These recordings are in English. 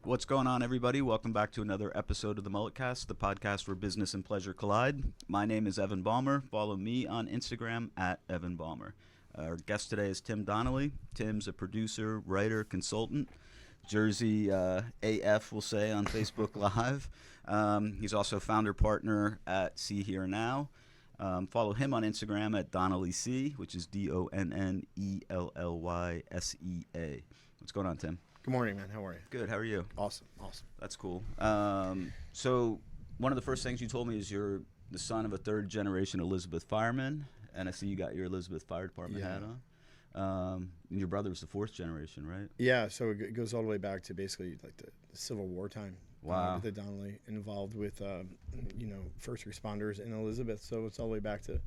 What's going on, everybody? Welcome back to another episode of the MulletCast, the podcast where business and pleasure collide. My name is Evan Balmer. Follow me on Instagram at Evan Balmer. Our guest today is Tim Donnelly. Tim's a producer, writer, consultant. Jersey AF, we'll say, on Facebook Live. He's also founder partner at sea.hear.now. Follow him on Instagram at Donnelly C, which is DONNELLYSEA. What's going on, Tim? Good morning, man. How are you? Good. How are you? Awesome. That's cool. So one of the first things you told me is you're the son of a third-generation Elizabeth fireman, and I see you got your Elizabeth Fire Department hat on. And your brother was the fourth generation, right? Yeah, so it goes all the way back to basically like the Civil War time. Wow. With the Donnelly involved with, first responders in Elizabeth. So it's all the way back to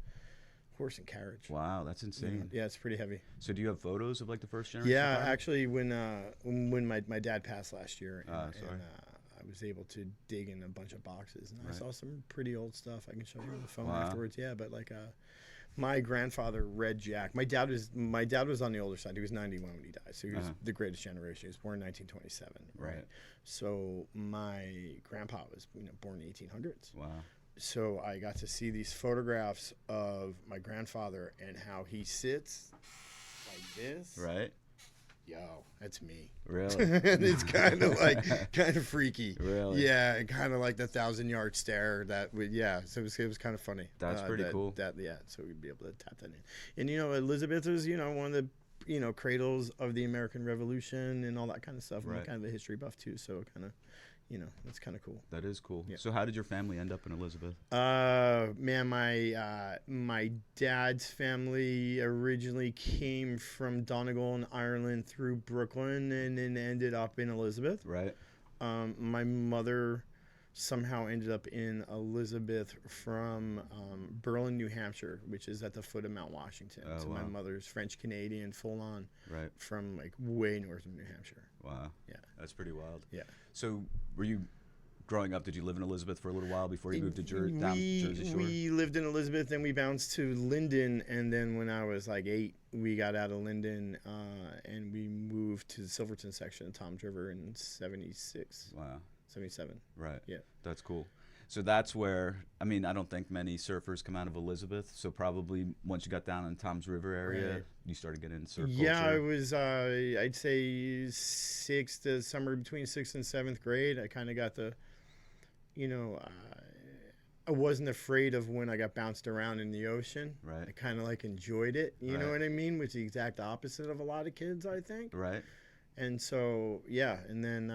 horse and carriage. Wow, that's insane. Yeah, it's pretty heavy. So do you have photos of like the first generation? Yeah, firemen? actually, when my dad passed last year, and I was able to dig in a bunch of boxes, and I saw some pretty old stuff. I can show you on the phone afterwards. Yeah, but like my grandfather, Red Jack. My dad was on the older side. He was 91 when he died, so he was the greatest generation. He was born in 1927. Right. So my grandpa was born in the 1800s. Wow. So I got to see these photographs of my grandfather and how he sits like this. Right. Yo, that's me. Really? And it's kind of freaky. Really? Yeah, and kind of like the 1,000-yard stare. So it was kind of funny. That's pretty cool. So we'd be able to tap that in. And Elizabeth was one of the cradles of the American Revolution and all that kind of stuff. Right. I'm kind of a history buff too, so kind of. That's kind of cool. That is cool. Yeah. So how did your family end up in Elizabeth? Man, my dad's family originally came from Donegal in Ireland through Brooklyn and then ended up in Elizabeth. Right. My mother somehow ended up in Elizabeth from Berlin, New Hampshire, which is at the foot of Mount Washington. Oh, so wow. my mother's French-Canadian, full-on, right, from like way north of New Hampshire. Wow. Yeah. That's pretty wild. Yeah. So were you, growing up, did you live in Elizabeth for a little while before you moved to Jersey Shore? We lived in Elizabeth, then we bounced to Linden, and then when I was like 8, we got out of Linden, and we moved to the Silverton section of Toms River in 76. Wow. 77. Right. Yeah. That's cool. So that's where, I don't think many surfers come out of Elizabeth. So probably once you got down in Toms River area, you started getting into surf culture. Yeah, I was, I'd say somewhere between 6th and 7th grade. I kind of got the, I wasn't afraid of when I got bounced around in the ocean. Right. I kind of like enjoyed it. You know what I mean? Which is the exact opposite of a lot of kids, I think. Right. And so, yeah. And then,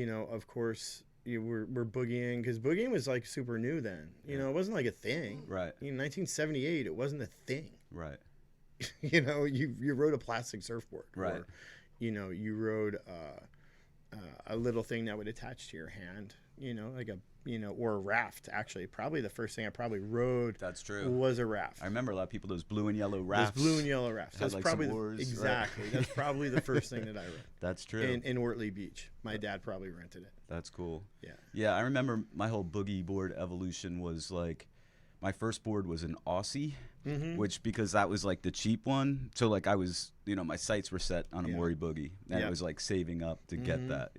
of course, we're boogieing, because boogieing was like super new then. It wasn't like a thing. Right. In 1978, it wasn't a thing. Right. You rode a plastic surfboard. Right. Or, you rode a little thing that would attach to your hand. Like a or a raft. Actually, probably the first thing I probably rode. That's true. Was a raft. I remember a lot of people, those blue and yellow rafts. Those blue and yellow rafts. That's like probably oars, exactly. Right? That's probably the first thing that I rode. That's true. In Wortley Beach, my dad probably rented it. That's cool. Yeah. Yeah, I remember my whole boogie board evolution was like, my first board was an Aussie, which, because that was like the cheap one. So like I was, my sights were set on a Maury boogie, and it was like saving up to get that,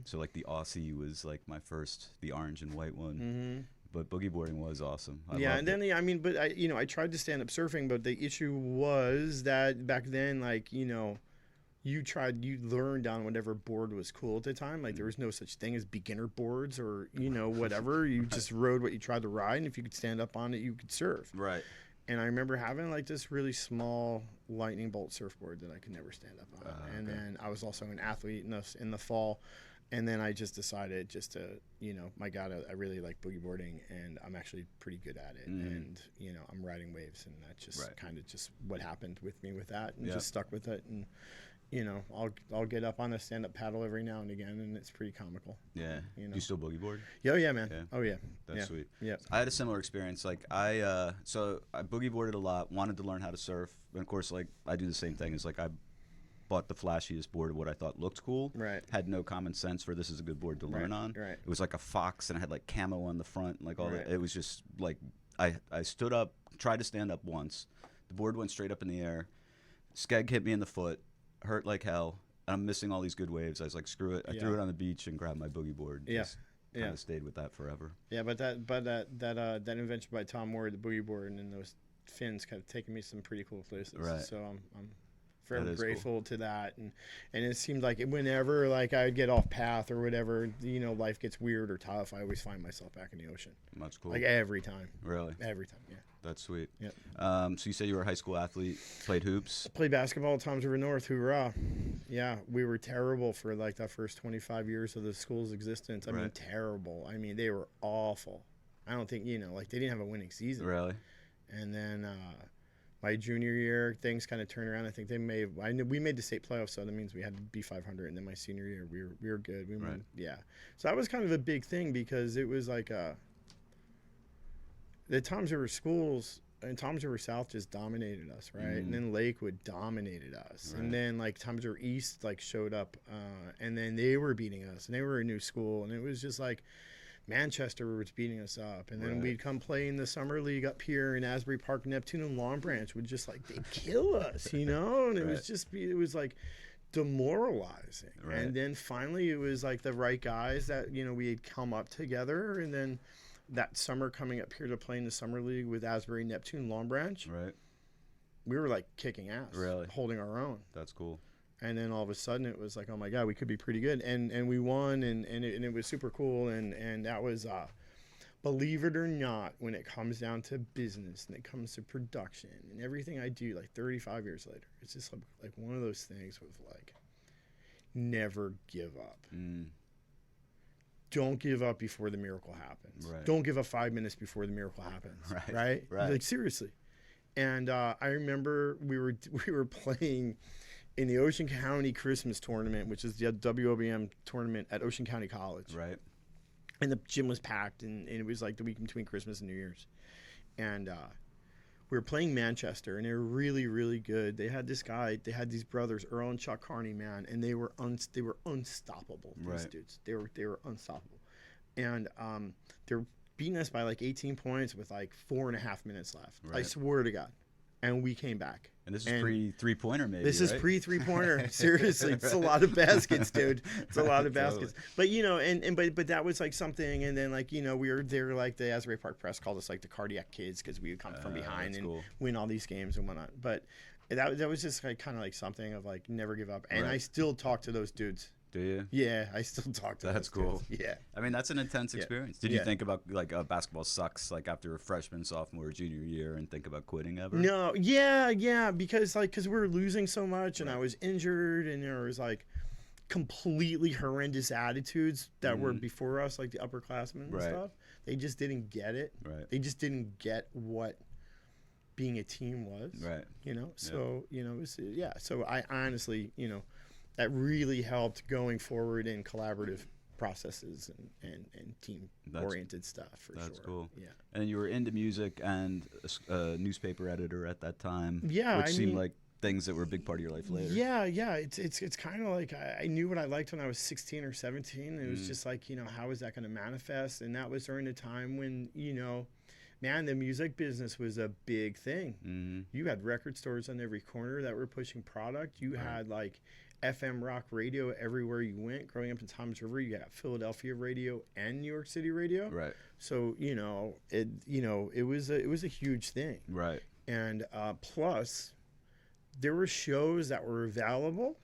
So like the Aussie was like my first, the orange and white one. But boogie boarding was awesome. I loved it. But I tried to stand up surfing, but the issue was that back then, like, you learned on whatever board was cool at the time. Like there was no such thing as beginner boards or, whatever. You just rode what you tried to ride, and if you could stand up on it, you could surf. Right. And I remember having like this really small lightning bolt surfboard that I could never stand up on. And then I was also an athlete in the fall. And then I just decided just to, my God, I really like boogie boarding, and I'm actually pretty good at it. And, I'm riding waves, and that's just kind of just what happened with me with that, and just stuck with it. And, I'll get up on a stand-up paddle every now and again, and it's pretty comical. Yeah. Do you still boogie board? Yeah, man. Yeah. Oh, yeah. That's sweet. Yeah. I had a similar experience. Like I boogie boarded a lot, wanted to learn how to surf. And of course, like I do the same thing. It's like I bought the flashiest board of what I thought looked cool. Right. Had no common sense for this is a good board to learn on. Right. It was like a fox, and it had like camo on the front, and like all Right. that. It was just like I stood up, tried to stand up once. The board went straight up in the air. Skeg hit me in the foot, hurt like hell. I'm missing all these good waves. I was like, screw it. I threw it on the beach and grabbed my boogie board. Just kind of stayed with that forever. Yeah, but that invention by Tom Moore, the boogie board, and those fins kind of taken me some pretty cool places. Right. So I'm forever grateful to that, and it seemed like whenever like I would get off path or whatever, life gets weird or tough, I always find myself back in the ocean. That's cool. Like every time. Really? Every time. Yeah. That's sweet. Yep. So you said you were a high school athlete, played hoops. I played basketball at Toms River North. Hoorah! Yeah, we were terrible for like that first 25 years of the school's existence. I mean, terrible. I mean, they were awful. I don't think like they didn't have a winning season. Really? And then my junior year, things kind of turned around. I think we made the state playoffs, so that means we had to be 500. And then my senior year, we were good. So that was kind of a big thing because it was like the Toms River schools and Toms River South just dominated us, right? And then Lakewood dominated us, and then like Toms River East like showed up, and then they were beating us, and they were a new school, and it was just like Manchester was beating us up, and then we'd come play in the summer league up here in Asbury Park. Neptune and Long Branch would just like they'd kill us, and it was like demoralizing. And then finally it was like the right guys that we had come up together, and then that summer coming up here to play in the summer league with Asbury, Neptune, Long Branch, we were like kicking ass, holding our own. That's cool. And then all of a sudden it was like, oh my God, we could be pretty good. And we won, and it was super cool. And that was, believe it or not, when it comes down to business and it comes to production and everything I do, like 35 years later, it's just like one of those things with like, never give up. Don't give up before the miracle happens. Don't give up 5 minutes before the miracle happens. Right. Like seriously. And I remember we were playing in the Ocean County Christmas tournament, which is the WOBM tournament at Ocean County College. Right. And the gym was packed, and it was like the week between Christmas and New Year's. And we were playing Manchester, and they were really, really good. They had these brothers, Earl and Chuck Carney, man, and they were unstoppable. These dudes, they were unstoppable, and they were beating us by like 18 points with like 4.5 minutes left. I swear to God, and we came back. And this is pre-3-pointer, maybe. This is pre-3-pointer. Seriously, it's a lot of baskets, dude. It's a lot of baskets. But but that was like something. And then like we were there, like the Asbury Park Press called us like the cardiac kids because we would come from behind and win all these games and whatnot. But that was just like kind of like something of like never give up. And I still talk to those dudes. Do you? Yeah, I still talk to That's cool. Dudes. Yeah. I mean, that's an intense experience. Did you think about like basketball sucks like after a freshman, sophomore, junior year and think about quitting ever? No. Yeah. Because we were losing so much and I was injured and there was like completely horrendous attitudes that were before us, like the upperclassmen and stuff. They just didn't get it. Right. They just didn't get what being a team was. Right. So, it was, So I honestly, that really helped going forward in collaborative processes and team-oriented stuff, for sure. That's cool. Yeah. And you were into music and a newspaper editor at that time. Yeah, which seemed like things that were a big part of your life later. Yeah. It's kind of like I knew what I liked when I was 16 or 17. And it was just like, how is that going to manifest? And that was during a time when, man, the music business was a big thing. You had record stores on every corner that were pushing product. You had like FM rock radio everywhere you went. Growing up in Toms River, you got Philadelphia radio and New York City radio. Right. So it was a huge thing. Right. And plus, there were shows that were available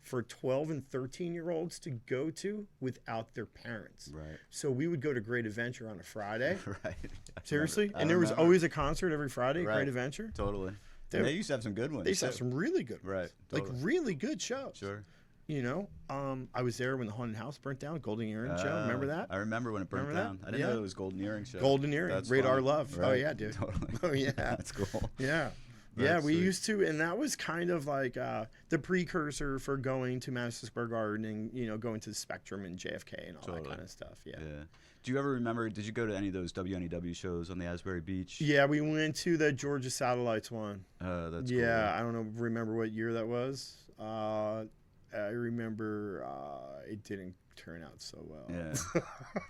for 12 and 13-year-olds to go to without their parents. Right. So we would go to Great Adventure on a Friday. Right. Seriously, and there was always a concert every Friday. Right. Great Adventure. Totally. They used to have some good ones. They used to have some really good ones. Right. Totally. Like really good shows. Sure. I was there when the Haunted House burnt down, Golden Earring show. Remember that? I remember when it burnt down. I didn't know it was Golden Earring show. Golden Earring. That's Radar funny. Love. Right. Oh, yeah, dude. Totally. Oh, yeah. That's cool. Yeah. That's we sweet. used to, and that was kind of like the precursor for going to Madison Square Garden and, going to the Spectrum and JFK and all that kind of stuff. Yeah. Do you ever remember, did you go to any of those WNEW shows on the Asbury Beach? Yeah, we went to the Georgia Satellites one. That's cool. Yeah, I don't remember what year that was. I remember it didn't turn out so well. Yeah,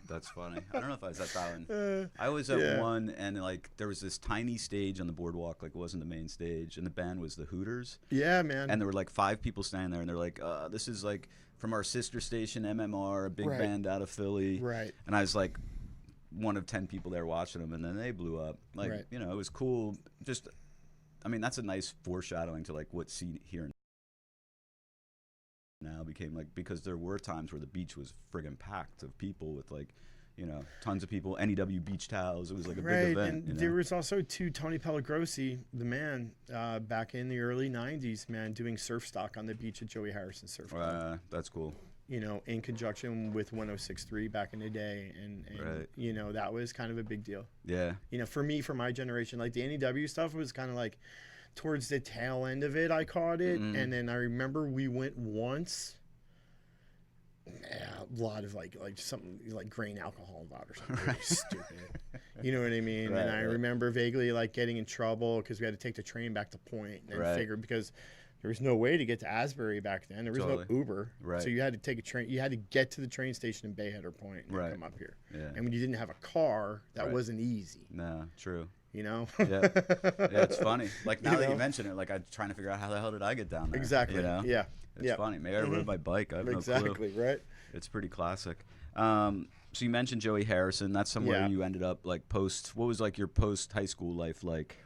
that's funny. I don't know if I was at that one. I was at one, and like there was this tiny stage on the boardwalk, like it wasn't the main stage, and the band was the Hooters. Yeah, man. And there were like 5 people standing there, and they're like, "This is like from our sister station, MMR, a big band out of Philly." Right. And I was like one of 10 people there watching them, and then they blew up. Like, you know, it was cool. Just, I mean, that's a nice foreshadowing to like what sea.hear.now became like, because there were times where the beach was friggin' packed of people with like, you know, tons of people, NEW beach towels. It was like a big event. And you know? there was also Tony Pellegrossi, the man, back in the early 90s, man, doing surf stock on the beach at Joey Harrison Surf Club. That's cool. You know, in conjunction with 106.3 back in the day. And you know, that was kind of a big deal. Yeah. You know, for me, for my generation, like the NEW stuff was kind of like towards the tail end of it, I caught it. And then I remember we went once. A lot of like something like grain alcohol involved or something really stupid. You know what I mean? And I remember vaguely like getting in trouble because we had to take the train back to Point and figure, because there was no way to get to Asbury back then. There was no Uber. So you had to take a train. You had to get to the train station in Bayhead or Point and then come up here. And when you didn't have a car, that wasn't easy. No, true. You know? Yeah, it's funny. Like now that you mention it, like I'm trying to figure out how the hell did I get down there? Exactly. You know? Yeah. It's funny. Maybe I rode my bike. I have no clue. Exactly. Right. It's pretty classic. So you mentioned Joey Harrison. That's somewhere you ended up like post. What was like your post high school life like?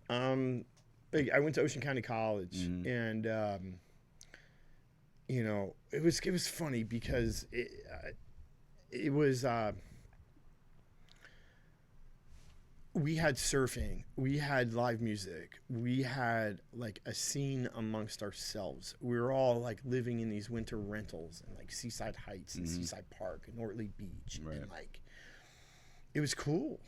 I went to Ocean County College, and you know, it was funny because it was. We had surfing, we had live music, we had like a scene amongst ourselves. We were all like living in these winter rentals in like Seaside Heights and Seaside Park and Nortley Beach. And like, it was cool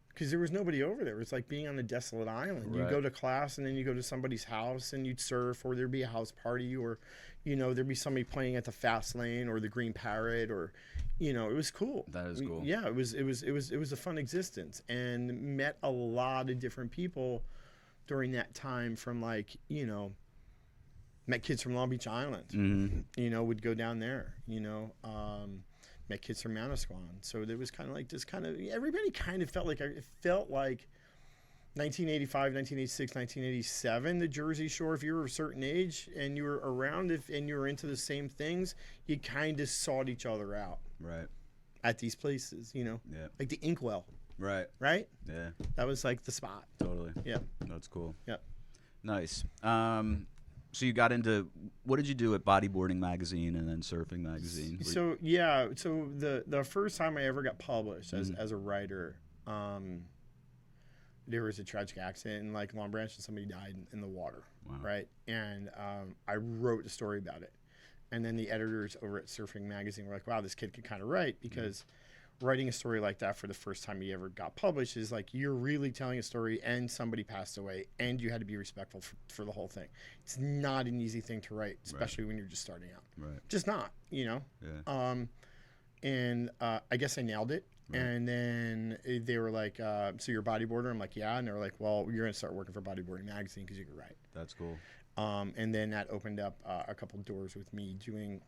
because there was nobody over there. It was like being on a desolate island. You go to class and then you go to somebody's house and you'd surf, or there'd be a house party, or, you know, there'd be somebody playing at the Fast Lane or the Green Parrot, or, you know, it was cool. That is cool. Yeah, it was a fun existence, and met a lot of different people during that time from like, you know, met kids from Long Beach Island, you know, would go down there, you know, met kids from Manasquan. So there was kind of like this kind of, everybody kind of felt like, it felt like 1985, 1986, 1987, the Jersey Shore, if you were a certain age and you were around, and you were into the same things, you kind of sought each other out. Right. At these places, you know? Yeah. Like the Inkwell. Right. Right? Yeah. That was like the spot. Totally. Yeah. That's cool. Yeah. Nice. So you got into, what did you do at Bodyboarding Magazine and then Surfing Magazine? So the first time I ever got published as a writer, there was a tragic accident in like Long Branch and somebody died in the water. Wow. Right? And I wrote a story about it. And then the editors over at Surfing Magazine were like, wow, this kid could kind of write, because writing a story like that for the first time you ever got published is like, you're really telling a story and somebody passed away and you had to be respectful for the whole thing. It's not an easy thing to write, especially when you're just starting out. Right. Just not, you know? Yeah. And I guess I nailed it. Right. And then they were like, so you're a bodyboarder? I'm like, yeah. And they were like, well, you're going to start working for Bodyboarding Magazine because you can write. That's cool. And then that opened up a couple doors with me doing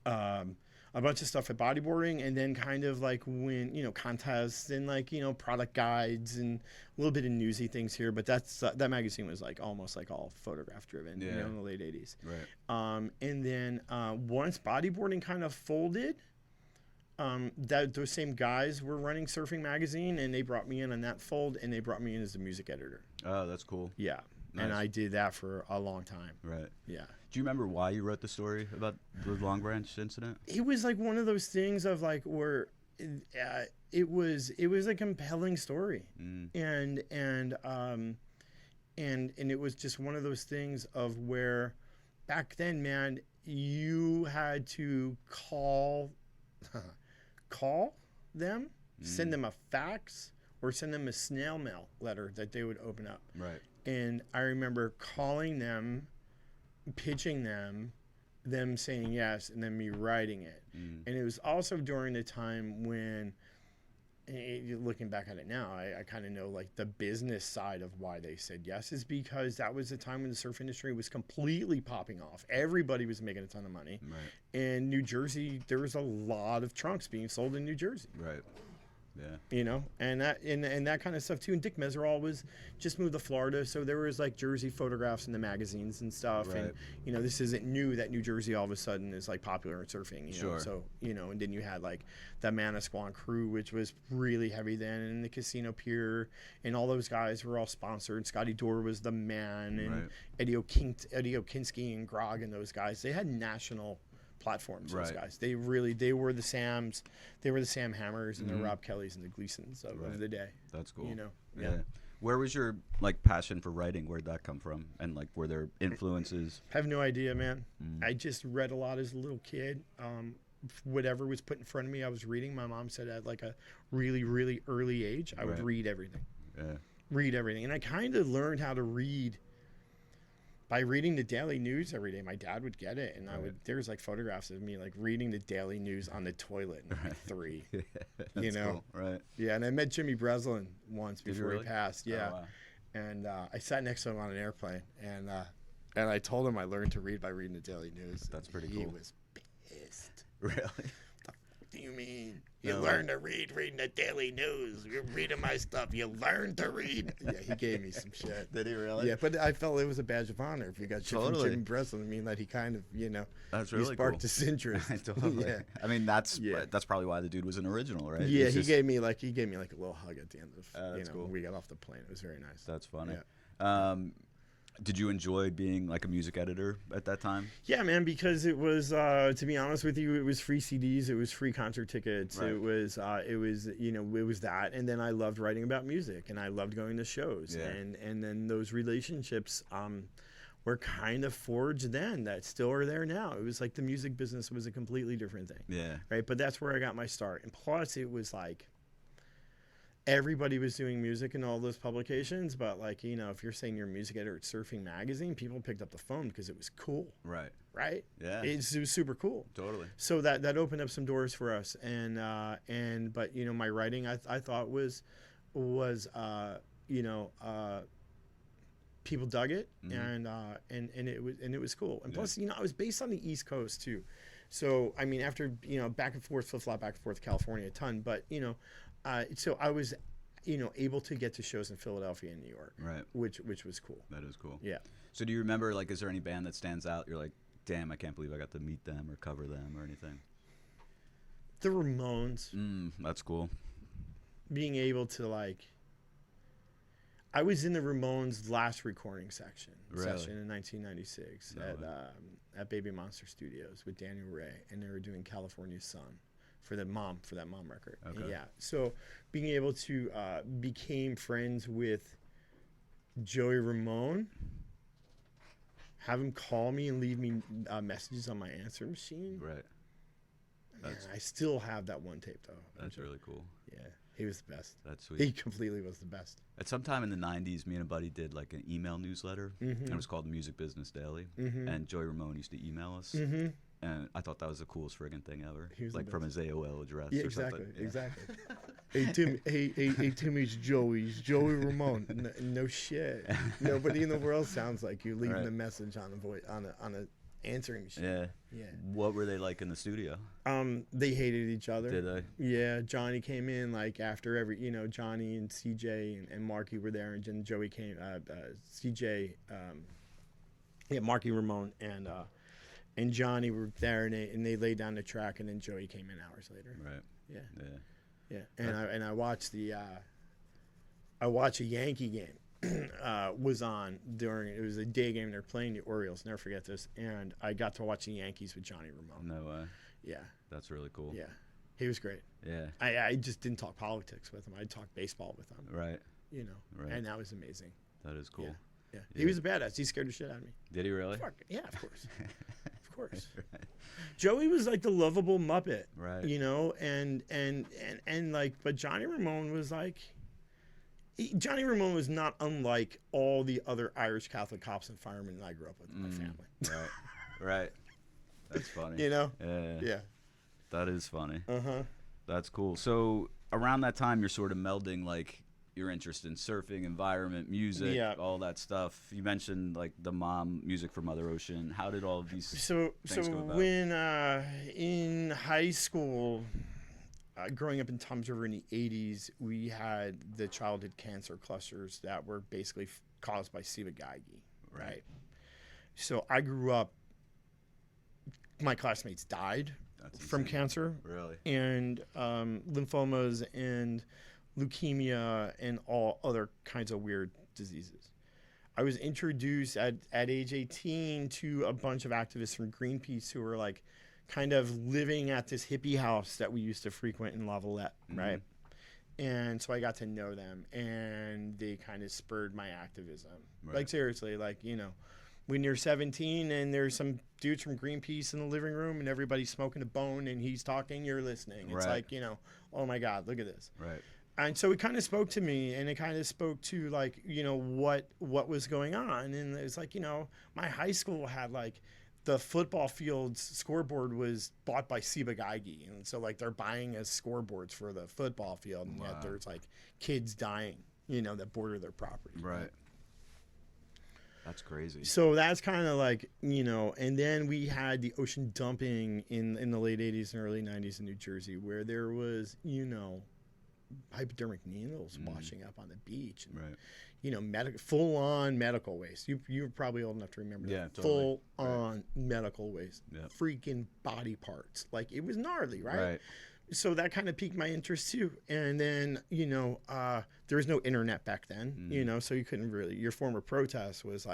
a bunch of stuff at bodyboarding, and then kind of like when, you know, contests and like, you know, product guides and a little bit of newsy things here. But that's that magazine was like almost like all photograph driven, you know, in the late 80s. Right. And then once bodyboarding kind of folded, those same guys were running Surfing Magazine, and they brought me in on that fold, and they brought me in as the music editor. Oh, that's cool. Yeah. Nice. And I did that for a long time. Right. Yeah. Do you remember why you wrote the story about the Long Branch incident? It was like one of those things of like where it was a compelling story, and it was just one of those things of where back then, man, you had to call them, send them a fax, or send them a snail mail letter that they would open up. Right. And I remember calling them, pitching them saying yes, and then me writing it. And it was also during the time when looking back at it now, I kind of know like the business side of why they said yes is because that was the time when the surf industry was completely popping off. Everybody was making a ton of money. Right. In New Jersey, there was a lot of trunks being sold in New Jersey. Right. Yeah. You know, and that kind of stuff too. And Dick Meserol was just moved to Florida, so there was like Jersey photographs in the magazines and stuff. Right. And you know, this isn't new that New Jersey all of a sudden is like popular in surfing. You know, Sure. so you know, and then you had like the Manasquan crew, which was really heavy then, and the Casino Pier, and all those guys were all sponsored. Scotty Dorr was the man, and Right. Eddie Okinski and Grog and those guys. They had national platforms. Those Right. guys, they were the Sams, they were the Sam Hammers and the Rob Kellys and the Gleasons of the day. That's cool. You know, Yeah. Where was your like passion for writing? Where'd that come from? And like, were there influences? I have no idea, man. I just read a lot as a little kid. Whatever was put in front of me, I was reading. My mom said at like a really, really early age, I would Right. read everything. Yeah. Read everything, and I kind of learned how to read by reading the daily news every day. My dad would get it, and there's like photographs of me like reading the daily news on the toilet at like 3. That's You know? cool. Right. Yeah, and I met Jimmy Breslin once Did you before really? he passed. Oh, Yeah, wow. and I sat next to him on an airplane, and I told him I learned to read by reading the daily news. That's pretty He cool. was pissed. Really? What do you mean? You No. learn to read reading the daily news. You're reading my stuff. You learn to read. Yeah, he gave me some shit. Did he really? Yeah, but I felt it was a badge of honor if you got shit Totally. from Jimmy Breslin. I mean, that he kind of, you know, That's he really sparked cool. his interest. Totally. Yeah. I mean, that's Yeah. probably why the dude was an original, right? Yeah, It's he just- gave me like a little hug at the end of that's cool. when we got off the plane. It was very nice. That's funny. Yeah. Did you enjoy being like a music editor at that time? Yeah, man, because it was to be honest with you, it was free CDs, it was free concert tickets, Right. it was you know, it was that, and then I loved writing about music, and I loved going to shows, Yeah. and then those relationships were kind of forged then that still are there now. It was like the music business was a completely different thing, Yeah. right? But that's where I got my start, and plus it was like everybody was doing music in all those publications, but like, you know, if you're saying you're a music editor at Surfing Magazine, people picked up the phone because it was cool, Right. right? Yeah. It was super cool. Totally. So that opened up some doors for us, but you know, my writing I thought was you know, people dug it, and it was cool, and plus, you know, I was based on the East Coast too, so I mean, after, you know, back and forth, flip-flop back and forth to California a ton, but you know, so I was, you know, able to get to shows in Philadelphia and New York, Right. which was cool. That is cool. Yeah. So do you remember, like, is there any band that stands out? You're like, damn, I can't believe I got to meet them or cover them or anything. The Ramones, That's cool. being able to like, I was in the Ramones' last recording session Really? in 1996 No way. at Baby Monster Studios with Daniel Ray, and they were doing California Sun for that mom record. Okay. Yeah, so being able to became friends with Joey Ramone, have him call me and leave me messages on my answer machine. Right. Man, I still have that one tape though. That's really cool. Yeah, he was the best. That's sweet. He completely was the best. At some time in the 90s, me and a buddy did like an email newsletter. And it was called Music Business Daily. And Joey Ramone used to email us. And I thought that was the coolest friggin' thing ever. He was the Like from his AOL address Yeah, or exactly, something. Yeah. exactly. Hey Tim, hey Tim, it's Joey. It's Joey Ramone. No shit. Nobody in the world sounds like you leaving Right. a message on a answering machine. Yeah. Yeah. What were they like in the studio? They hated each other. Did they? Yeah, Johnny came in like after every, you know, Johnny and CJ and Marky were there, and then Joey came, CJ, Marky Ramone and Johnny were there, and they laid down the track, and then Joey came in hours later. Right. Yeah. Yeah. Yeah, and I watched I watched a Yankee game was on during, it was a day game, they're playing the Orioles, never forget this, and I got to watch the Yankees with Johnny Ramone. No way. Yeah, That's really cool. yeah, he was great. Yeah. I just didn't talk politics with him. I talked baseball with him, Right. you know, Right. and that was amazing. That is cool. Yeah, Yeah. he was a badass. He scared the shit out of me. Did he really? Fuck, yeah, of course. Of course. Joey was like the lovable Muppet, Right. you know, and like, but Johnny Ramone was like, Johnny Ramone was not unlike all the other Irish Catholic cops and firemen that I grew up with in my family. Right. Right. That's funny. You know? Yeah. Yeah. That is funny. Uh-huh. That's cool. So around that time, you're sort of melding like your interest in surfing, environment, music, all that stuff. You mentioned like the mom music for Mother Ocean. How did all of these things go about? When in high school, growing up in Toms River in the 80s, we had the childhood cancer clusters that were basically caused by Ciba-Geigy, right? So I grew up, my classmates died from cancer. Really? And lymphomas and leukemia and all other kinds of weird diseases. I was introduced at age 18 to a bunch of activists from Greenpeace who were like kind of living at this hippie house that we used to frequent in Lavalette, right? And so I got to know them, and they kind of spurred my activism. Like seriously, like, you know, when you're 17 and there's some dudes from Greenpeace in the living room and everybody's smoking a bone and he's talking, you're listening. It's like, you know, oh my God, look at this. Right. And so it kind of spoke to me, and it kind of spoke to like, you know, what was going on. And it's like, you know, my high school had like the football field's scoreboard was bought by Ciba-Geigy. And so like they're buying as scoreboards for the football field, and yet there's like kids dying, you know, that border their property. Right. That's crazy. So that's kind of like, you know, and then we had the ocean dumping in the late 80s and early 90s in New Jersey, where there was, you know, hypodermic needles washing up on the beach. And, you know, full-on medical waste. You're probably old enough to remember that. Totally. Full-on medical waste. Freaking body parts. Like, it was gnarly, right? So that kind of piqued my interest too. And then, you know, there was no internet back then, you know, so you couldn't really, your form of protest was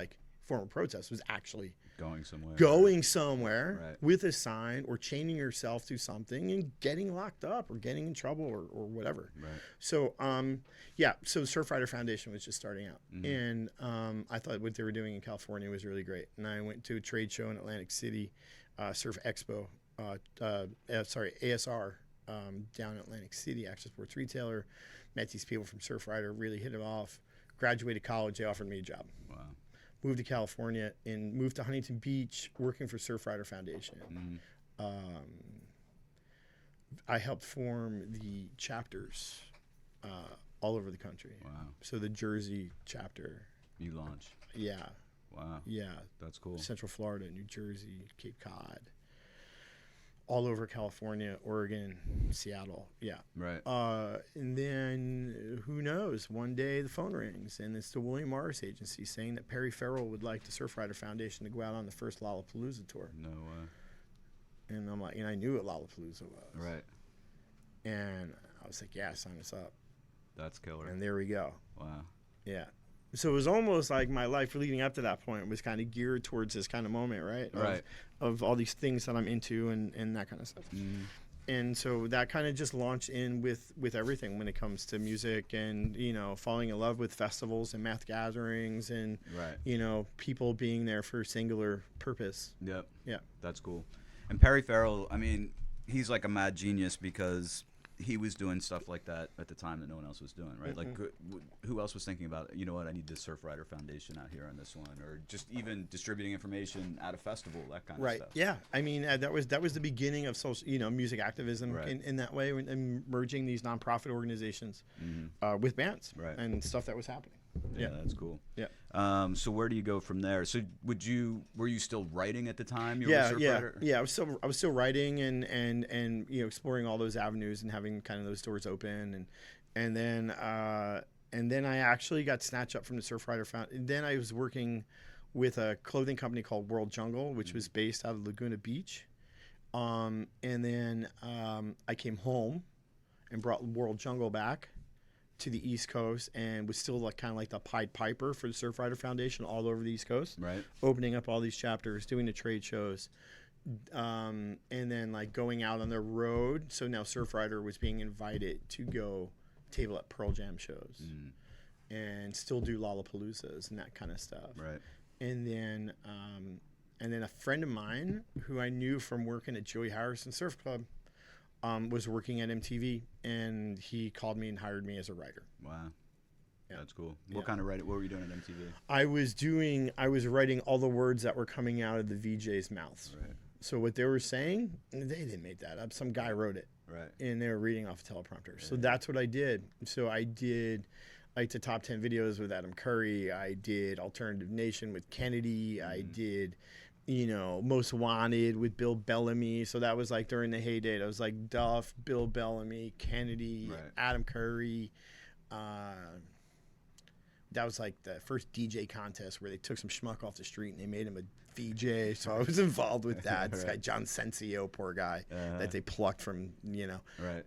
actually going somewhere with a sign or chaining yourself to something and getting locked up or getting in trouble or whatever. So, so the Surfrider Foundation was just starting out. And I thought what they were doing in California was really great. And I went to a trade show in Atlantic City, Surf Expo, ASR, down in Atlantic City, action sports retailer. Met these people from Surfrider, really hit it off. Graduated college, they offered me a job. Wow. Moved to California and moved to Huntington Beach, working for Surfrider Foundation. I helped form the chapters all over the country. Wow. So the Jersey chapter. You launched. Yeah. Wow. Yeah. That's cool. Central Florida, New Jersey, Cape Cod. All over California, Oregon, Seattle, Right. And then, who knows, one day the phone rings, and it's the William Morris Agency saying that Perry Farrell would like the Surfrider Foundation to go out on the first Lollapalooza tour. No way. And I'm like, and I knew what Lollapalooza was. Right. And I was like, yeah, sign us up. That's killer. And there we go. Wow. Yeah. So it was almost like my life leading up to that point was kind of geared towards this kind of moment, right? Of all these things that I'm into and that kind of stuff. And so that kind of just launched in with everything when it comes to music and, you know, falling in love with festivals and math gatherings and, you know, people being there for a singular purpose. Yep. Yeah. That's cool. And Perry Farrell, I mean, he's like a mad genius because he was doing stuff like that at the time that no one else was doing, right? Like, who else was thinking about, you know what, I need the Surfrider Foundation out here on this one, or just even distributing information at a festival, that kind of stuff. Yeah. I mean, that was the beginning of social, you know, music activism in that way, and merging these nonprofit organizations with bands and stuff that was happening. Yeah, that's cool. Yeah. So where do you go from there? So were you still writing at the time? You were a Surfrider? Yeah. I was still writing and you know, exploring all those avenues and having kind of those doors open and then I actually got snatched up from the Surfrider Foundation. Then I was working with a clothing company called World Jungle, which was based out of Laguna Beach. And then I came home and brought World Jungle back to the East Coast and was still like kind of like the Pied Piper for the Surfrider Foundation all over the East Coast, opening up all these chapters, doing the trade shows, and then like going out on the road. So now Surfrider was being invited to go table at Pearl Jam shows and still do Lollapaloozas and that kind of stuff. And then a friend of mine who I knew from working at Joey Harrison Surf Club was working at MTV, and he called me and hired me as a writer. Wow. Yeah. That's cool. What kind of writing? What were you doing at MTV? I was writing all the words that were coming out of the VJs' mouths. So what they were saying, they didn't make that up. Some guy wrote it. Right. And they were reading off a teleprompter. So that's what I did. So I did like the top 10 videos with Adam Curry. I did Alternative Nation with Kennedy. I did, Most Wanted with Bill Bellamy. So that was like during the heyday. That was like Duff, Bill Bellamy, Kennedy, Adam Curry. That was like the first DJ contest where they took some schmuck off the street and they made him a VJ. So I was involved with that. This guy, John Sensio, poor guy, that they plucked from, Right.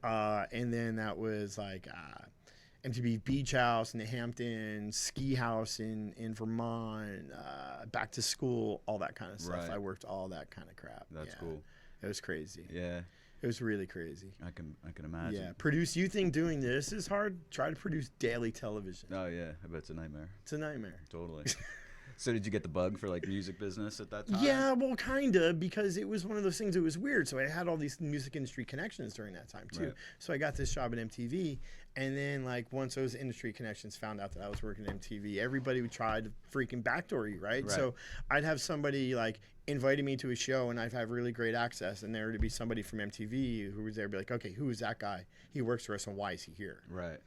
And then that was like MTV Beach House in the Hamptons, Ski House in Vermont, Back to School, all that kind of stuff. Right. I worked all that kind of crap. That's cool. It was crazy. Yeah. It was really crazy. I can imagine. Yeah. You think doing this is hard? Try to produce daily television. Oh yeah, I bet it's a nightmare. It's a nightmare. Totally. So did you get the bug for like music business at that time? Yeah, well, kind of, because it was one of those things. It was weird. So I had all these music industry connections during that time too. Right. So I got this job at MTV, and then like once those industry connections found out that I was working at MTV, everybody would try to freaking backdoor you, right? So I'd have somebody like inviting me to a show, and I'd have really great access, and there would be somebody from MTV who was there, be like, okay, who is that guy? He works for us, and why is he here? Right.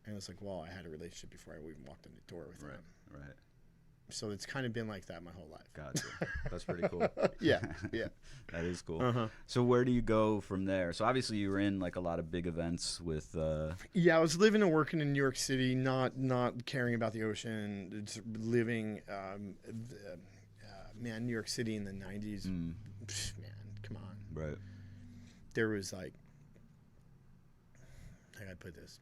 And it's like, well, I had a relationship before I even walked in the door with him. Right. So it's kind of been like that my whole life. Gotcha. That's pretty cool. Yeah. That is cool. So where do you go from there? So obviously you were in like a lot of big events with. Yeah, I was living and working in New York City, not caring about the ocean. Just living, New York City in the '90s. Man, come on. Right. There was like, how do I put this?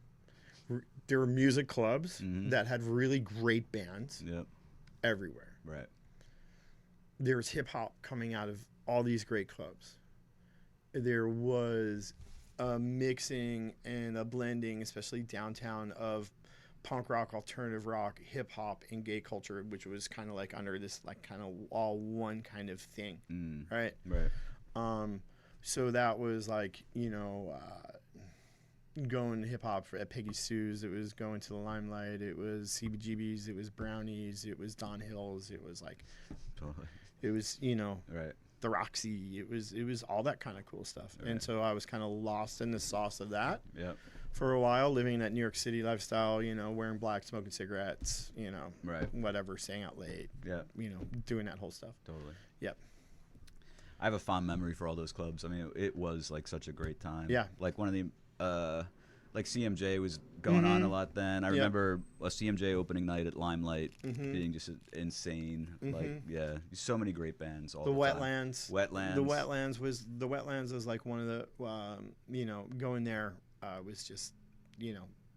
There were music clubs that had really great bands. Yep. Everywhere. Right. There was hip hop coming out of all these great clubs. There was a mixing and a blending, especially downtown, of punk rock, alternative rock, hip hop, and gay culture, which was kind of like under this like kind of all one kind of thing, right? Right. So that was like going hip hop at Peggy Sue's. It was going to the Limelight. It was CBGB's. It was Brownies. It was Don Hill's. It was like, totally. It was right. the Roxy. It was all that kind of cool stuff. Right. And so I was kind of lost in the sauce of that. Yep. For a while, living that New York City lifestyle. Wearing black, smoking cigarettes. Right. Whatever, staying out late. Yeah. Doing that whole stuff. Totally. Yep. I have a fond memory for all those clubs. I mean, it was like such a great time. Yeah. Like one of the. Like CMJ was going on a lot then. I remember a CMJ opening night at Limelight being just insane. Like, yeah, so many great bands all the time. Wetlands. The Wetlands was like one of the, going there was just,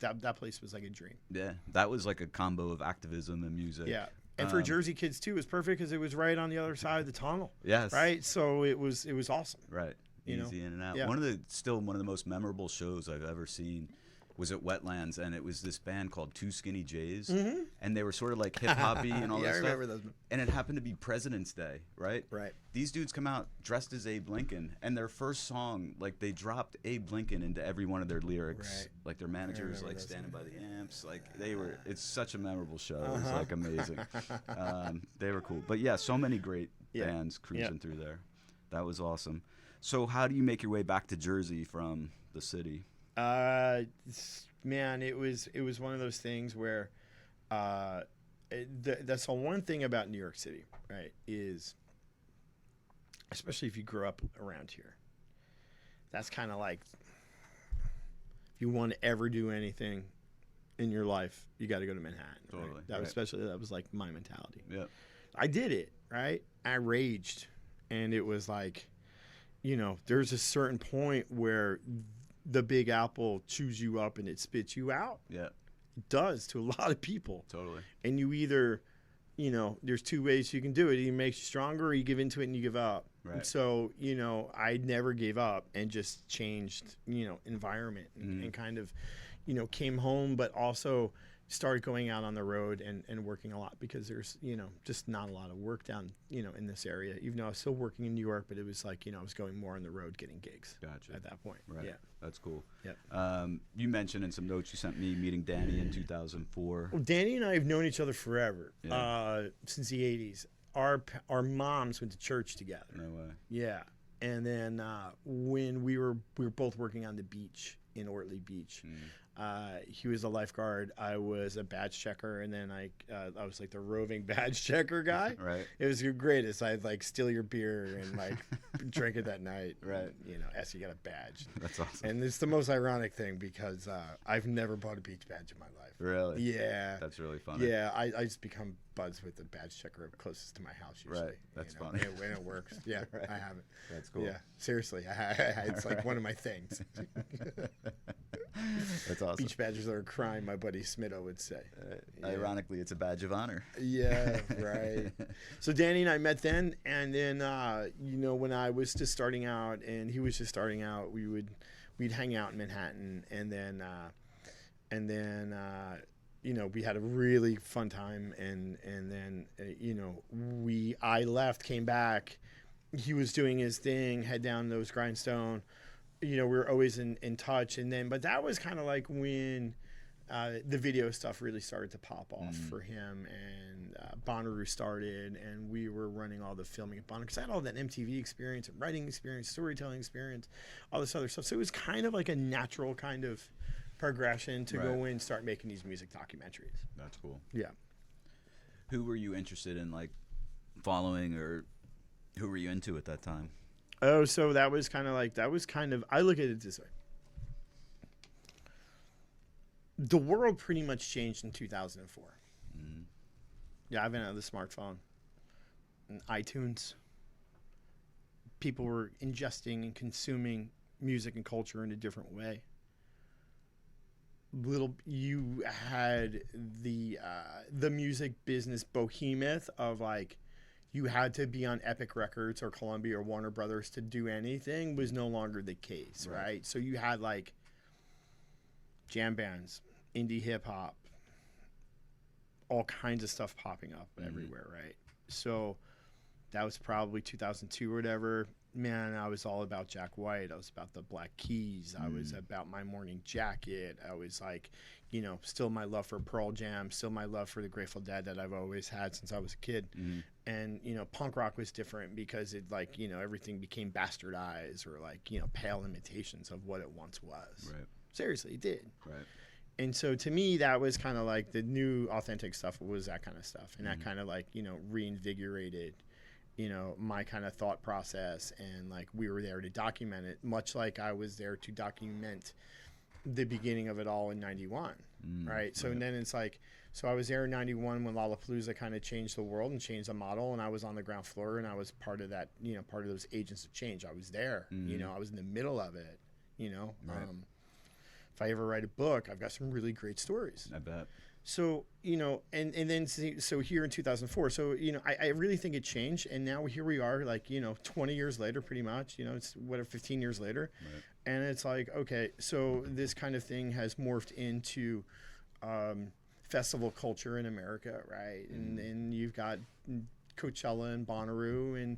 that place was like a dream. Yeah, that was like a combo of activism and music. Yeah. And for Jersey kids too, it was perfect because it was right on the other side of the tunnel. Yes. Right. So it was awesome. Right. Easy in and out. Yeah. One of the most memorable shows I've ever seen was at Wetlands, and it was this band called Two Skinny Jays, and they were sort of like hip hoppy and all that stuff. I remember those. And it happened to be President's Day, right? Right. These dudes come out dressed as Abe Lincoln, and their first song, like they dropped Abe Lincoln into every one of their lyrics. Right. Like their managers, like standing by the amps, like they were. It's such a memorable show. It was like amazing. They were cool, but yeah, so many great bands cruising through there. That was awesome. So how do you make your way back to Jersey from the city? Man, it was one of those things where that's the one thing about New York City, right, is especially if you grew up around here, that's kind of like if you want to ever do anything in your life, you got to go to Manhattan. Totally. Right? That was like my mentality. Yeah. I did it, right? I raged, and it was like, there's a certain point where the Big Apple chews you up and it spits you out. Yeah. It does to a lot of people. Totally. And you either, there's two ways you can do it. It either makes you stronger or you give into it and you give up. Right. So, I never gave up and just changed, environment and kind of, came home, but also started going out on the road and working a lot because there's, just not a lot of work down, in this area, even though I was still working in New York, but it was like, I was going more on the road getting gigs. Gotcha. At that point. Right. Yeah. That's cool. Yep. You mentioned in some notes you sent me meeting Danny in 2004. Well, Danny and I have known each other forever, Yeah. since the 80s. our moms went to church together. No way. Yeah. And then when we were both working on the beach in Ortley Beach. He was a lifeguard. I was a badge checker, and then I was like the roving badge checker guy. Right. It was the greatest. I'd like steal your beer and like drink it that night. Right. And, ask you got a badge. That's awesome. And it's the most ironic thing because I've never bought a beach badge in my life. Really? Yeah. That's really funny. Yeah, I just become buds with the badge checker closest to my house usually. Right. That's funny. And it works. Yeah, Right. I have it. That's cool. Yeah, seriously. It's like one of my things. That's awesome. Beach badges are a crime, my buddy Smitto would say. Yeah. Ironically, it's a badge of honor. Yeah, right. So Danny and I met then, and then when I was just starting out and he was just starting out, we'd hang out in Manhattan, and then we had a really fun time, and then I left, came back, he was doing his thing, head down those grindstone. We were always in touch, but that was kind of like when the video stuff really started to pop off for him, and Bonnaroo started, and we were running all the filming at Bonnaroo because I had all that MTV experience and writing experience, storytelling experience, all this other stuff. So it was kind of like a natural kind of progression to go in and start making these music documentaries. That's cool. Yeah. Who were you interested in following, or who were you into at that time? Oh, so I look at it this way. The world pretty much changed in 2004. Mm-hmm. Yeah, I've been out of the smartphone and iTunes. People were ingesting and consuming music and culture in a different way. You had the music business behemoth of you had to be on Epic Records or Columbia or Warner Brothers to do anything was no longer the case, right? So you had jam bands, indie hip hop, all kinds of stuff popping up everywhere, right? So that was probably 2002 or whatever. Man, I was all about Jack White. I was about the Black Keys. I was about My Morning Jacket. I was still my love for Pearl Jam, still my love for the Grateful Dead that I've always had since I was a kid. And, punk rock was different because it everything became bastardized or pale imitations of what it once was. Right. Seriously, it did. Right. And so to me, that was kind of the new authentic stuff was that kind of stuff. And that kind of reinvigorated my kind of thought process, and we were there to document it, much like I was there to document the beginning of it all in 91, right? So and then it's so I was there in 91 when Lollapalooza kind of changed the world and changed the model, and I was on the ground floor, and I was part of that, part of those agents of change. I was there, I was in the middle of it, Right. If I ever write a book, I've got some really great stories. I bet. So, and then, so here in 2004, so, I really think it changed. And now here we are, 20 years later, pretty much, it's 15 years later. Right. And it's okay, so this kind of thing has morphed into festival culture in America, right? And you've got Coachella and Bonnaroo,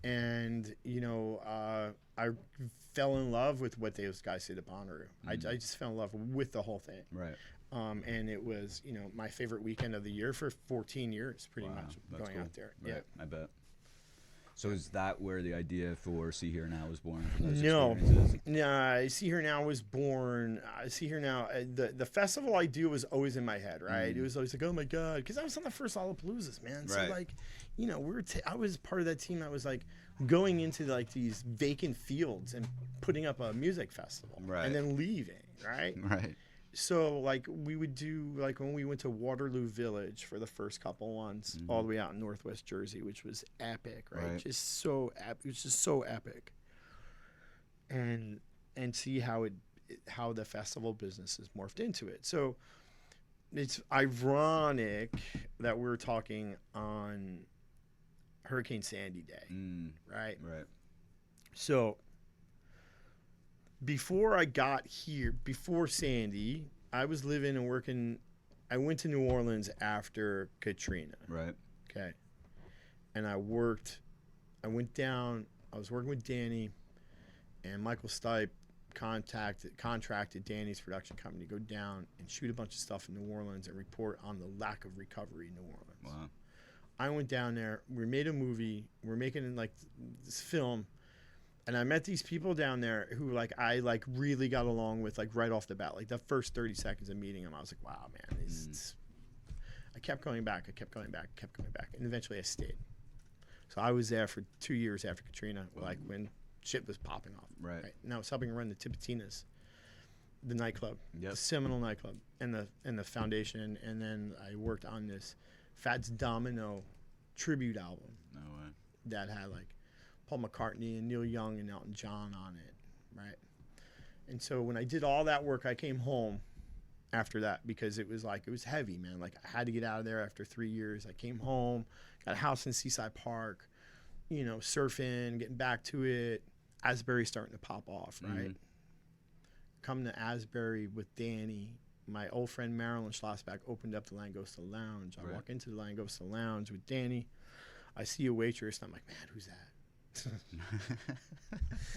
and I fell in love with what those guys did at Bonnaroo. I just fell in love with the whole thing. Right. And it was, my favorite weekend of the year for 14 years, pretty much, going out there. Right. Yeah, I bet. So is that where the idea for See Here Now was born? From those No, experiences? See Here Now was born. See Here Now, the festival idea was always in my head, right? It was always oh my god, because I was on the first Lollapaloozas, man. So Right. I was part of that team. I was going into these vacant fields and putting up a music festival, Right. and then leaving, right? Right. So we would do when we went to Waterloo Village for the first couple ones, all the way out in Northwest Jersey, which was epic, right? Just so it was just so epic. And see how the festival business has morphed into it. So it's ironic that we're talking on Hurricane Sandy Day, right? Right. So before I got here, before Sandy, I was living and working. I went to New Orleans after Katrina. Right. Okay. And I went down. I was working with Danny, and Michael Stipe contracted Danny's production company to go down and shoot a bunch of stuff in New Orleans and report on the lack of recovery in New Orleans. Wow. I went down there. We made a movie. We're making like this film. And I met these people down there who like I like really got along with like right off the bat. Like the first 30 seconds of meeting them, I was like, wow, man. I kept going back. And eventually I stayed. So I was there for 2 years after Katrina, like when shit was popping off. Right. And I was helping run the Tipitinas, the nightclub, Yep. the seminal nightclub, and the foundation. And then I worked on this Fats Domino tribute album. No way. That had like Paul McCartney and Neil Young and Elton John on it, right? And so when I did all that work, I came home after that because it was heavy, man. Like I had to get out of there after 3 years. I came home, got a house in Seaside Park, you know, surfing, getting back to it. Asbury starting to pop off, right? Come to Asbury with Danny. My old friend Marilyn Schlossback opened up the Langosta Lounge. I walk into the Langosta Lounge with Danny. I see a waitress, and I'm like, man, who's that?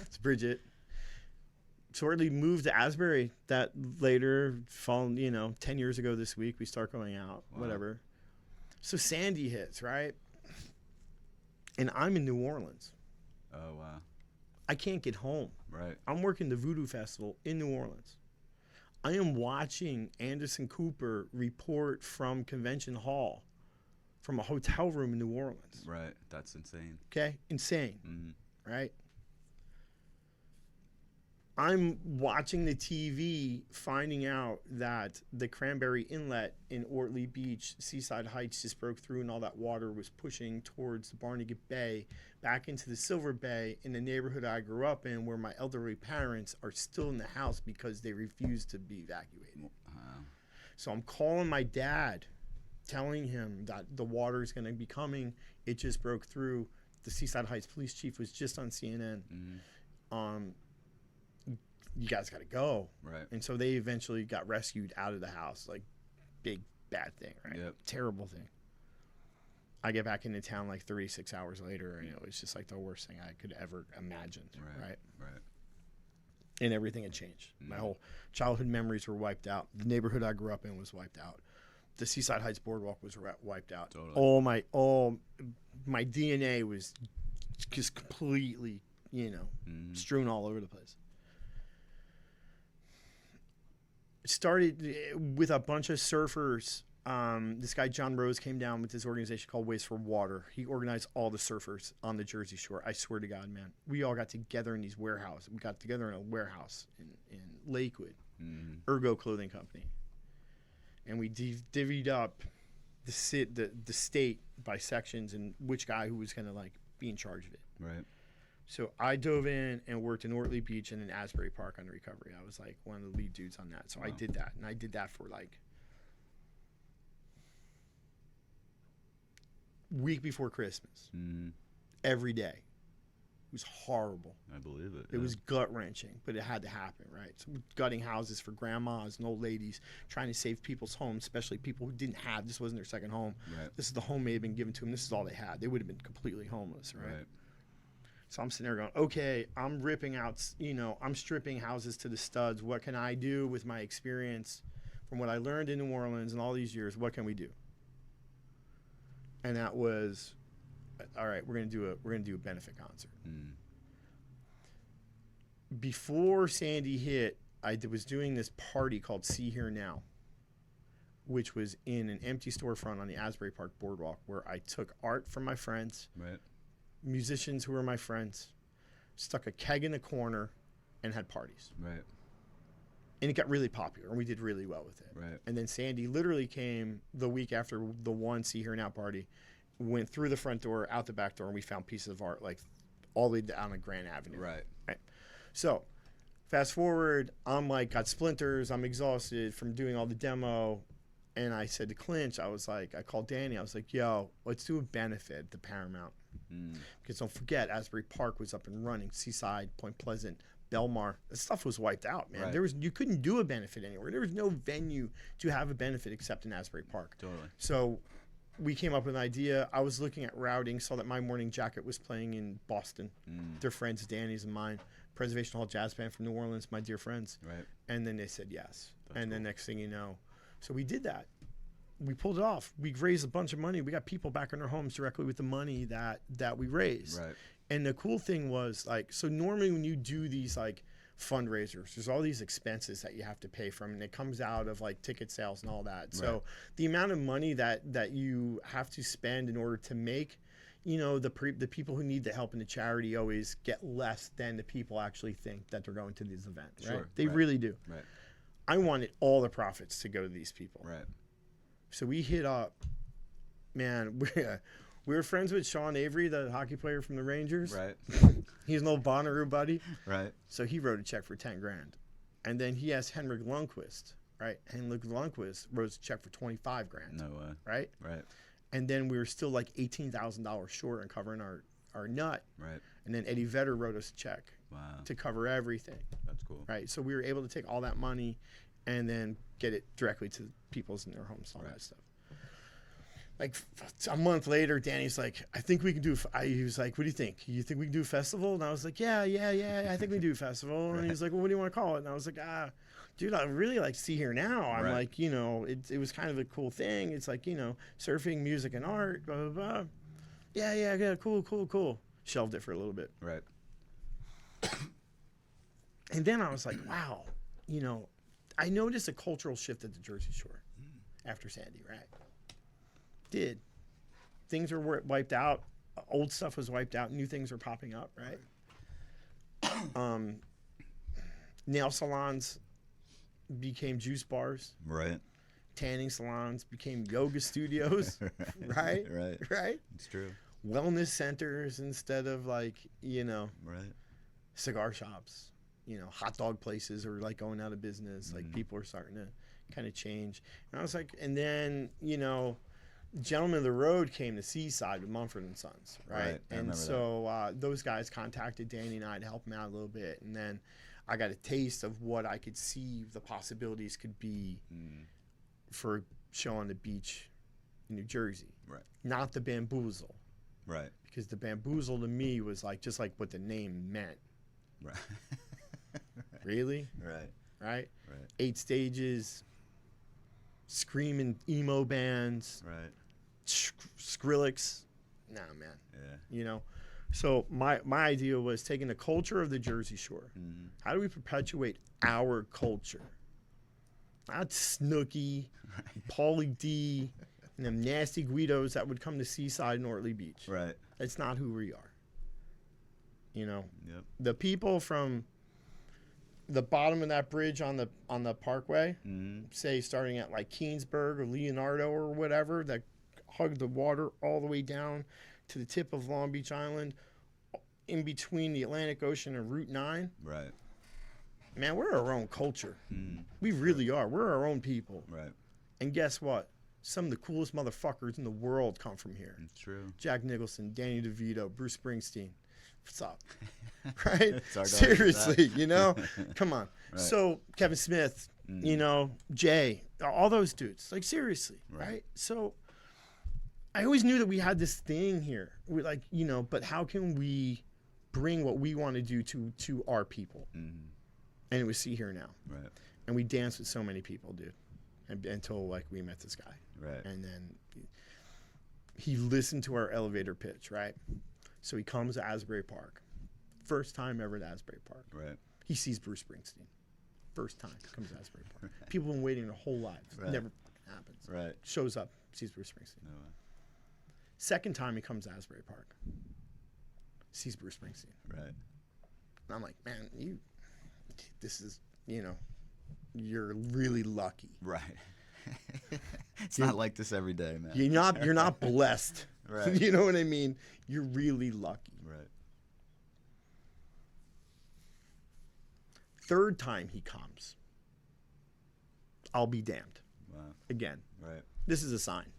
It's Bridget. Shortly moved to Asbury. That later, 10 years ago this week, we start going out, whatever. So Sandy hits, right? And I'm in New Orleans. Oh, wow. I can't get home. Right. I'm working the Voodoo Festival in New Orleans. I am watching Anderson Cooper report from Convention Hall from a hotel room in New Orleans. Right. That's insane. Okay? Insane. Mm-hmm. Right? I'm watching the TV, finding out that the Cranberry Inlet in Ortley Beach, Seaside Heights, just broke through and all that water was pushing towards the Barnegat Bay, back into the Silver Bay in the neighborhood I grew up in, where my elderly parents are still in the house because they refused to be evacuated. So I'm calling my dad, telling him that the water is going to be coming. It just broke through. The Seaside Heights police chief was just on CNN. You guys got to go. Right. And so they eventually got rescued out of the house. Like, big, bad thing, right? Yep. Terrible thing. I get back into town like 36 hours later, and it was just like the worst thing I could ever imagine, right? Right. And everything had changed. My whole childhood memories were wiped out. The neighborhood I grew up in was wiped out. The Seaside Heights boardwalk was wiped out. Totally. All my DNA was just completely, strewn all over the place. It started with a bunch of surfers. This guy John Rose came down with this organization called Ways for Water. He organized all the surfers on the Jersey Shore. I swear to God, man. We all got together in these warehouses. We got together in a warehouse in Lakewood, Ergo Clothing Company. And we divvied up the state by sections and which guy who was going to be in charge of it. Right. So I dove in and worked in Ortley Beach and in Asbury Park on recovery. I was like one of the lead dudes on that. So I did that. And I did that for week before Christmas. Every day. It was horrible. I believe it. It was gut-wrenching, but it had to happen, right? So gutting houses for grandmas and old ladies, trying to save people's homes, especially people who didn't have, this wasn't their second home. Right. This is the home they had been given to them. This is all they had. They would have been completely homeless, right? So I'm sitting there going, okay, I'm ripping out, I'm stripping houses to the studs. What can I do with my experience from what I learned in New Orleans and all these years? What can we do? And that was, all right, we're gonna do a benefit concert. Before Sandy hit, I was doing this party called Sea.hear.now, which was in an empty storefront on the Asbury Park boardwalk, where I took art from my friends, musicians who were my friends, stuck a keg in a corner, and had parties. Right. And it got really popular, and we did really well with it. Right. And then Sandy literally came the week after the one Sea.hear.now party, went through the front door, out the back door, and we found pieces of art all the way down on Grand Avenue. Right. So fast forward, I'm got splinters, I'm exhausted from doing all the demo. And I said to Clinch, I called Danny, I was like, yo, let's do a benefit at the Paramount. Because don't forget, Asbury Park was up and running, Seaside, Point Pleasant, Belmar. The stuff was wiped out, man. Right. You couldn't do a benefit anywhere. There was no venue to have a benefit except in Asbury Park. Totally. So we came up with an idea. I was looking at routing, saw that My Morning Jacket was playing in Boston. They're friends, Danny's and mine. Preservation Hall Jazz Band from New Orleans, my dear friends. Right. And then they said yes. That's then cool. next thing you know, so we did that. we pulled it off. We raised a bunch of money. We got people back in their homes directly with the money that we raised. Right. And the cool thing was, like, so normally when you do these like fundraisers, there's all these expenses that you have to pay from, and it comes out of like ticket sales and all that. Right. So the amount of money that you have to spend in order to make, you know, the people who need the help in the charity always get less than the people actually think that they're going to these events. Right? They really do. Right. I wanted all the profits to go to these people. Right. So we hit up, man, we were friends with Sean Avery, the hockey player from the Rangers. Right. He's an old Bonnaroo buddy. Right. So he wrote a check for $10,000. And then he asked Henrik Lundqvist, right? Henrik Lundqvist wrote a check for $25,000. No way. Right? Right. And then we were still like $18,000 short on covering our nut. Right. And then Eddie Vedder wrote us a check to cover everything. That's cool. Right. So we were able to take all that money and then get it directly to people's in their homes, all that stuff. Like a month later, Danny's like, I think we can do. He was like, what do you think? You think we can do a festival? And I was like, yeah, I think we can do a festival. And he's like, well, what do you want to call it? And I was like, dude, I really like See Here Now. I'm like, you know, it was kind of a cool thing. It's like, you know, surfing, music, and art, blah, blah, blah. Yeah, cool. Shelved it for a little bit. Right. And then I was like, wow, you know, I noticed a cultural shift at the Jersey Shore after Sandy, right? Did. Things were wiped out. Old stuff was wiped out. New things were popping up, right? Nail salons became juice bars. Right. Tanning salons became yoga studios. Right? Right? It's true. Wellness centers instead of like, you know, cigar shops. You know, hot dog places are like going out of business. Like people are starting to kind of change. And I was like, and then, you know, Gentlemen of the Road came to Seaside with Mumford and Sons, right? And so those guys contacted Danny and I to help them out a little bit. And then I got a taste of what I could see the possibilities could be for a show on the beach in New Jersey. Right. Not the Bamboozle. Right. Because the Bamboozle to me was like just like what the name meant. Right. Really? Right. Right? Right. 8 stages, screaming emo bands. Right. Skrillex. Nah, man. Yeah. You know? So my idea was taking the culture of the Jersey Shore. Mm-hmm. How do we perpetuate our culture? Not Snooki, Pauly D, and them nasty Guidos that would come to Seaside and Ortley Beach. Right. That's not who we are. You know? Yep. The people from the bottom of that bridge on the Parkway, say starting at like Keensburg or Leonardo or whatever, that hug the water all the way down to the tip of Long Beach Island, in between the Atlantic Ocean and Route 9. Right. Man, we're our own culture. We really are. We're our own people. Right. And guess what? Some of the coolest motherfuckers in the world come from here. It's true. Jack Nicholson, Danny DeVito, Bruce Springsteen. What's up? Right? Seriously, you know? Come on. Right. So Kevin Smith, you know, Jay, all those dudes. Like, seriously, right? So I always knew that we had this thing here. We like, you know, but how can we bring what we want to do to our people? And it was See Here Now. Right. And we danced with so many people, dude. Until like we met this guy. Right. And then he listened to our elevator pitch, right? So he comes to Asbury Park. First time ever to Asbury Park. Right. He sees Bruce Springsteen. First time comes to Asbury Park. Right. People have been waiting their whole lives. Right. Never happens. Right. Shows up, sees Bruce Springsteen. No way. Second time he comes to Asbury Park. Sees Bruce Springsteen. Right. And I'm like, man, this is, you know, you're really lucky. Right. It's not like this every day, man. You're not blessed. Right. You know what I mean? You're really lucky. Right. Third time he comes, I'll be damned. Wow. Again. Right. This is a sign.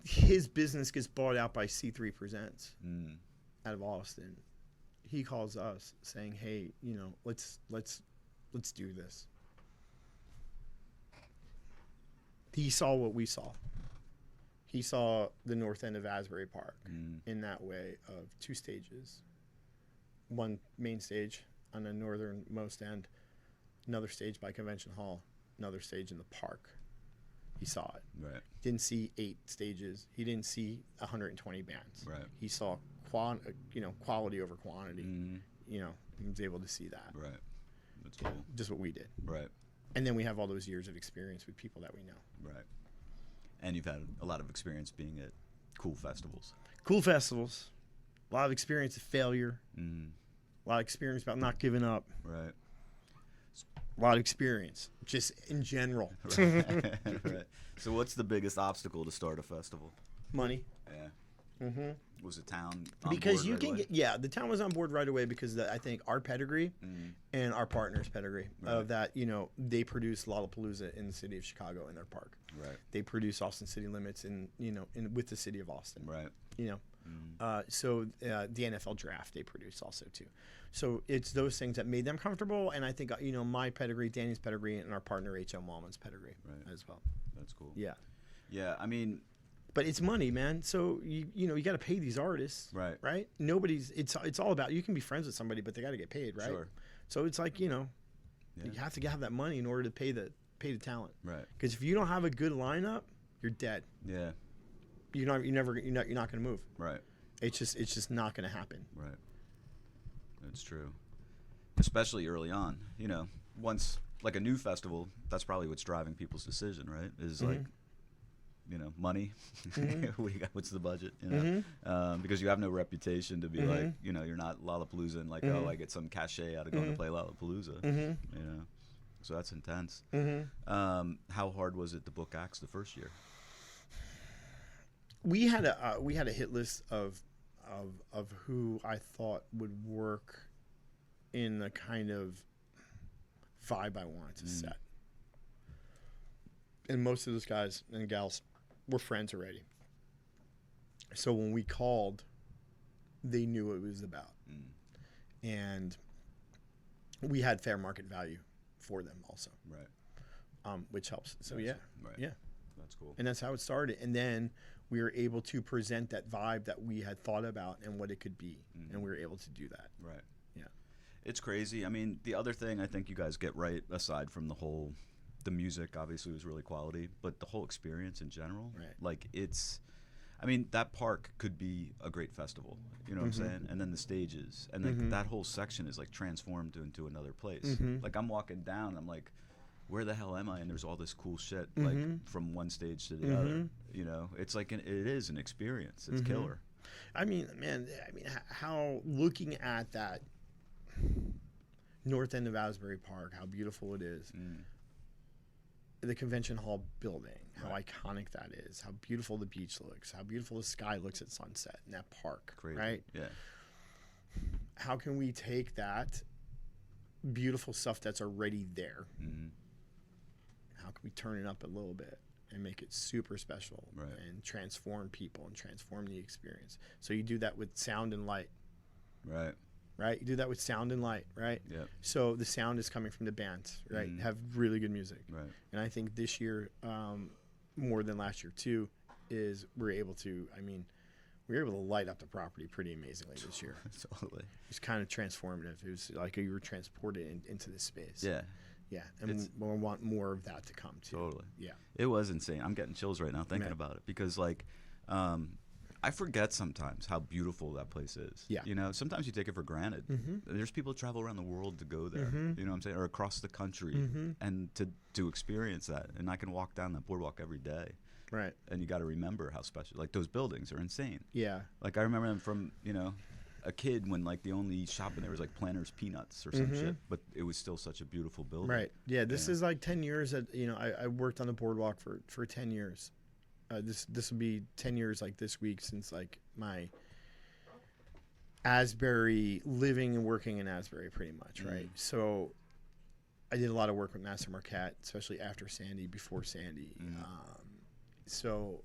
His business gets bought out by C3 Presents out of Austin. He calls us saying, "Hey, you know, let's do this." He saw what we saw. He saw the north end of Asbury Park in that way of 2 stages. One main stage on the northernmost end, another stage by Convention Hall, another stage in the park. He saw it. Right. Didn't see 8 stages. He didn't see 120 bands. Right. He saw quality over quantity. Mm-hmm. He was able to see that. Right. That's cool. Just what we did. Right. And then we have all those years of experience with people that we know. Right. And you've had a lot of experience being at cool festivals. Cool festivals. A lot of experience of failure. Mm. A lot of experience about not giving up. Right. A lot of experience, just in general. Right. Right. So what's the biggest obstacle to start a festival? Money. Yeah. Mm-hmm. Was the town on because board you right can away? the town was on board right away because I think our pedigree and our partners' pedigree of that, they produce Lollapalooza in the city of Chicago in their park. Right. They produce Austin City Limits with the city of Austin. Right. So the NFL draft they produce also too. So it's those things that made them comfortable, and I think my pedigree, Danny's pedigree, and our partner H.O. Mallman's pedigree as well. That's cool. Yeah. Yeah. I mean. But it's money, man. So you got to pay these artists, Right. Right? It's all about, you can be friends with somebody, but they got to get paid, right? Sure. So it's like you have to have that money in order to pay the talent, Right. Because if you don't have a good lineup, you're dead. Yeah. You're not going to move. Right. It's just not going to happen. Right. That's true. Especially early on, once like a new festival, that's probably what's driving people's decision, right? Is like. Money. What's the budget? Because you have no reputation to be like, you're not Lollapalooza and like, oh, I get some cachet out of going to play Lollapalooza. So that's intense. How hard was it to book acts the first year? We had a hit list of who I thought would work in the kind of vibe I wanted to set. And most of those guys and gals were friends already. So when we called, they knew what it was about. And we had fair market value for them also. Right. Which helps. So right. Yeah. That's cool. And that's how it started. And then we were able to present that vibe that we had thought about and what it could be. And we were able to do that. Right. Yeah. It's crazy. I mean, the other thing I think you guys get right, aside from the music obviously was really quality, but the whole experience in general, like that park could be a great festival, you know what I'm saying? And then the stages, and like that whole section is like transformed into another place. Like I'm walking down, and I'm like, where the hell am I? And there's all this cool shit, like from one stage to the other. It's like it is an experience. It's killer. I mean, man, how looking at that north end of Asbury Park, how beautiful it is. The convention hall building, how iconic that is, how beautiful the beach looks, how beautiful the sky looks at sunset in that park, right? Yeah. How can we take that beautiful stuff that's already there? How can we turn it up a little bit and make it super special and transform people and transform the experience? So you do that with sound and light. Right? You do that with sound and light, right? Yeah. So the sound is coming from the bands, right? Have really good music. Right. And I think this year, more than last year too, is we're able to light up the property pretty amazingly this year. Totally. It's kind of transformative. It was like you were transported into this space. Yeah. Yeah. And we want more of that to come too. Totally. Yeah. It was insane. I'm getting chills right now thinking about it because like, I forget sometimes how beautiful that place is. Yeah. Sometimes you take it for granted. There's people who travel around the world to go there, you know what I'm saying, or across the country and to experience that. And I can walk down that boardwalk every day. Right. And you got to remember how special, like those buildings are insane. Yeah. Like I remember them from, a kid when like the only shop in there was like Planters Peanuts or some shit, but it was still such a beautiful building. Right. Yeah. This is like 10 years that, I worked on the boardwalk for 10 years. This will be 10 years like this week since like my Asbury, living and working in Asbury pretty much, right? So I did a lot of work with Master Marquette, especially after Sandy, before Sandy. So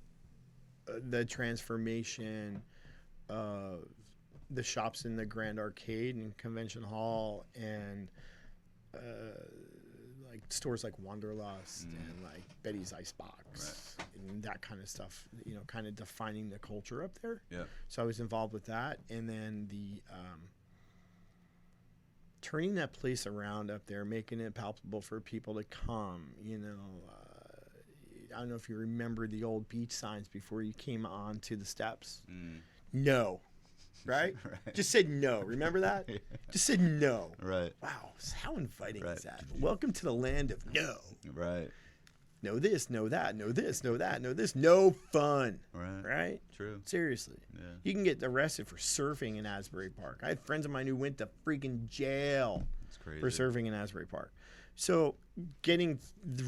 the transformation of the shops in the Grand Arcade and Convention Hall and like stores like Wanderlust and like Betty's Icebox and that kind of stuff, kind of defining the culture up there. Yeah. So I was involved with that, and then turning that place around up there, making it palpable for people to come, I don't know if you remember the old beach signs before you came on to the steps. No. Right? Right. Just said no. Remember that? Yeah. Just said no. Right. Wow. How inviting Right. is that? Welcome to the land of no. Right. No this, no that, no this, no that, no this. No fun. Right. Right? True. Seriously. Yeah. You can get arrested for surfing in Asbury Park. I had friends of mine who went to freaking jail It's crazy. for surfing in Asbury Park. So getting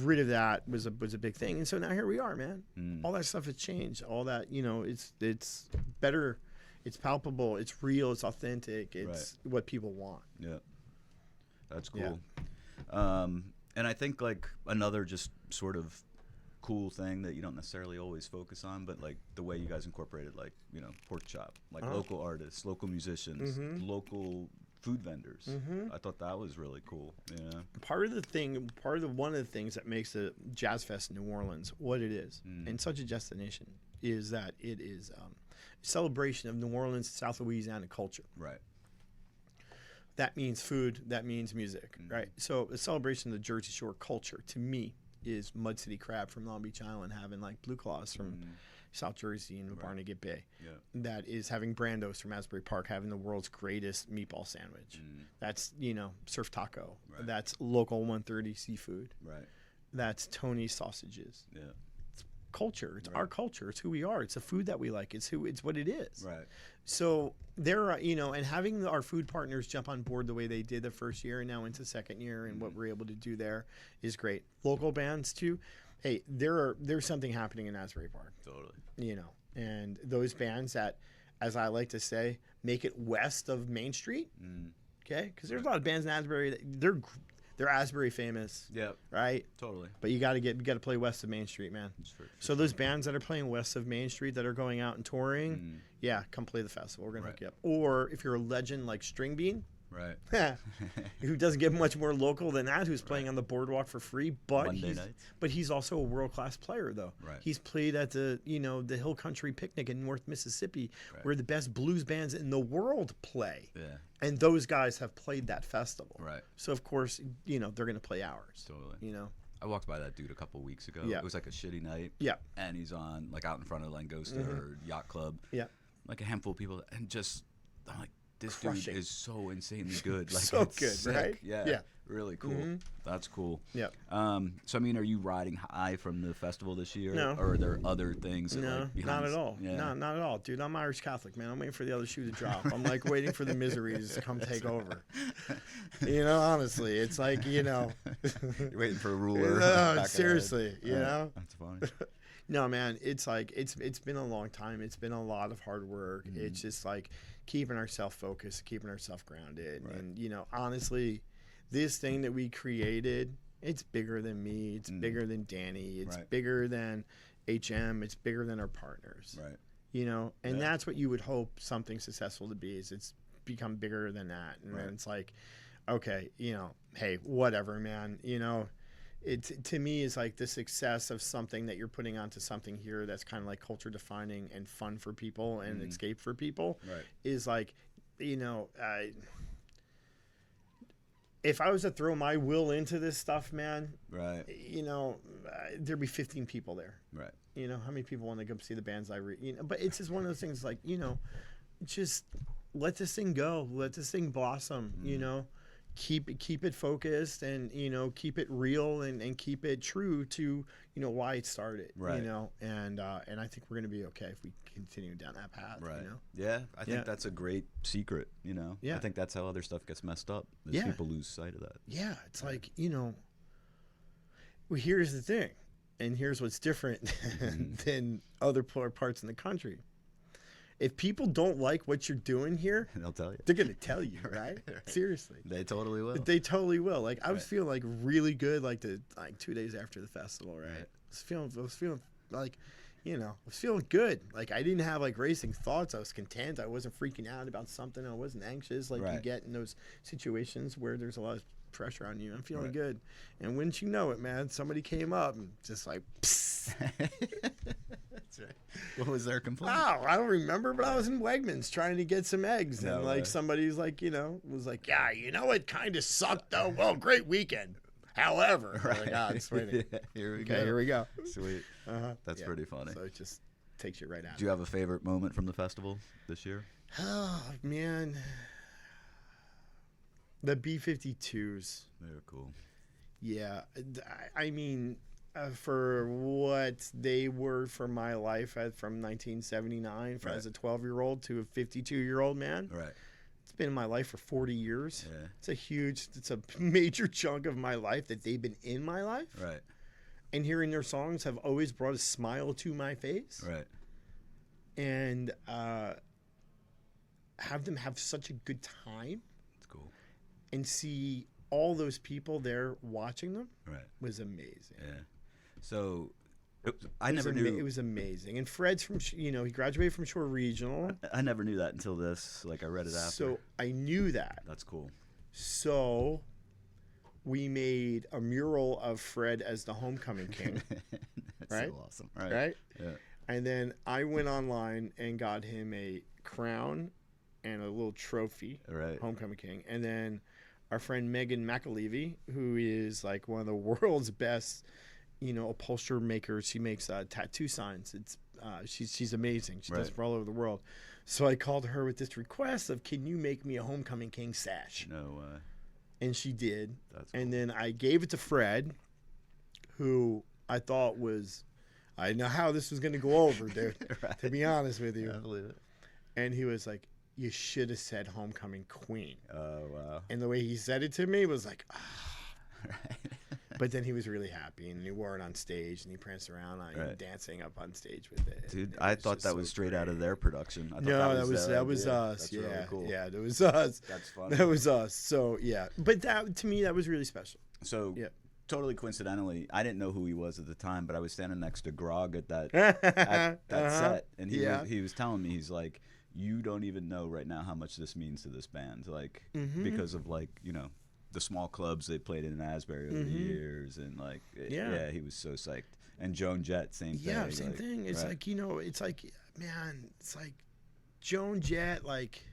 rid of that was a big thing. And so now here we are, man. All that stuff has changed. All that, it's better. It's palpable. It's real. It's authentic. It's what people want. Yeah. That's cool. Yeah. And I think like another just sort of cool thing that you don't necessarily always focus on, but like the way you guys incorporated like, pork chop, like local artists, local musicians, local food vendors. I thought that was really cool. Yeah. One of the things that makes the Jazz Fest in New Orleans what it is and such a destination is that it is a celebration of New Orleans, South Louisiana culture. Right. That means food, that means music, right? So a celebration of the Jersey Shore culture to me is Mud City Crab from Long Beach Island having like Blue Claws from South Jersey and Barnegat Bay. Yeah. That is having Brando's from Asbury Park having the world's greatest meatball sandwich. That's, surf taco. Right. That's local 130 seafood. Right. That's Tony's sausages. Yeah. It's culture. It's our culture. It's who we are. It's the food that we like. It's what it is. Right. So there are, and having our food partners jump on board the way they did the first year and now into second year and what we're able to do there is great. Local bands too. Hey, there's something happening in Asbury Park. Totally. And those bands that, as I like to say, make it west of Main Street. Okay, because there's a lot of bands in Asbury that they're Asbury famous. Yeah. Right. Totally. But you got to play west of Main Street, man. So those bands that are playing west of Main Street that are going out and touring, come play the festival. We're gonna hook you up. Or if you're a legend like String Bean. Right. Who doesn't get much more local than that, who's playing on the boardwalk for free, but he's also a world-class player though. Right. He's played at the the Hill Country Picnic in North Mississippi where the best blues bands in the world play. Yeah. And those guys have played that festival. Right. So of course, they're going to play ours. Totally. I walked by that dude a couple weeks ago. Yeah. It was like a shitty night. Yeah. And he's on like out in front of Langosta or Yacht Club. Yeah. Like a handful of people and just I'm like this dude is so insanely good. Like so good, sick. Right? Yeah. Really cool. That's cool. Yeah. So I mean, are you riding high from the festival this year? No. Or are there other things? No, not at all. Yeah. No, not at all, dude. I'm Irish Catholic, man. I'm waiting for the other shoe to drop. I'm like waiting for the miseries to come take over. Honestly, it's like You're waiting for a ruler. No, seriously, That's funny. No, man, it's like it's been a long time. It's been a lot of hard work. It's just like keeping ourselves focused, keeping ourselves grounded, and honestly, this thing that we created, it's bigger than me. It's bigger than Danny. It's bigger than HM. It's bigger than our partners. Right. And that's what you would hope something successful to be. Is it's become bigger than that, and then it's like, okay, hey, whatever, man. It to me is like the success of something that you're putting onto something here that's kind of like culture defining and fun for people and escape for people is like, if I was to throw my will into this stuff, man, there'd be 15 people there. Right. How many people want to go see the bands I read? But it's just one of those things like, just let this thing go. Let this thing blossom, Keep it focused and keep it real and keep it true to why it started, and I think we're gonna be okay if we continue down that path, Yeah, I think that's a great secret, I think that's how other stuff gets messed up is people lose sight of that. Yeah, it's like well, here's the thing, and here's what's different than other parts in the country. If people don't like what you're doing here, they'll tell you. They're gonna tell you, right? Seriously, they totally will. They totally will. Like I was feeling like really good, like 2 days after the festival, right? I was feeling like, I was feeling good. Like I didn't have like racing thoughts. I was content. I wasn't freaking out about something. I wasn't anxious like you get in those situations where there's a lot of pressure on you. I'm feeling good. And wouldn't you know it, man, somebody came up and just like, psst. That's right. What was their complaint? Oh, I don't remember, but I was in Wegmans trying to get some eggs. No and like way. somebody's like, was like, yeah, it kind of sucked though. Well, great weekend. However, like, it's waiting. Yeah, here we Okay, here we go. Sweet. That's pretty funny. So it just takes you right out. Do you have a favorite moment from the festival this year? Oh, man. The B-52s. They're cool. Yeah. I mean, for what they were for my life from 1979 as a 12-year-old to a 52-year-old man. Right. It's been in my life for 40 years. Yeah. It's a major chunk of my life that they've been in my life. Right. And hearing their songs have always brought a smile to my face. Right. And have them have such a good time. It's cool. And see all those people there watching them was amazing. Yeah. So I never knew. It was amazing. And Fred's from, he graduated from Shore Regional. I never knew that until this. Like, I read it after. So I knew that. That's cool. So we made a mural of Fred as the homecoming king. That's right? so awesome. Right. Right? Yeah. And then I went online and got him a crown and a little trophy. Right. Homecoming king. And then our friend Megan McAlevey, who is like one of the world's best, upholsterer makers. She makes tattoo signs. She's amazing. She does it for all over the world. So I called her with this request of, can you make me a homecoming king sash? No. And she did. That's cool. And then I gave it to Fred, who I thought was, I didn't know how this was going to go over, dude. Right. To be honest with you. I believe it. And he was like, you should have said homecoming queen. Oh, wow. And the way he said it to me was like, Right. But then he was really happy, and he wore it on stage, and he pranced around dancing up on stage with it. Dude, I thought that was straight out of their production. I thought No, that their was idea. us. That's Yeah, really cool. yeah, that was us. That's funny. That was us. So yeah, but that to me that was really special. So yeah. Totally coincidentally, I didn't know who he was at the time, but I was standing next to Grog at that set, and he was telling me, he's like, you don't even know right now how much this means to this band, like because of the small clubs they played in Asbury over the years, and he was so psyched. And Joan Jett, same thing. Yeah, same thing. It's like it's like, man, it's like Joan Jett, like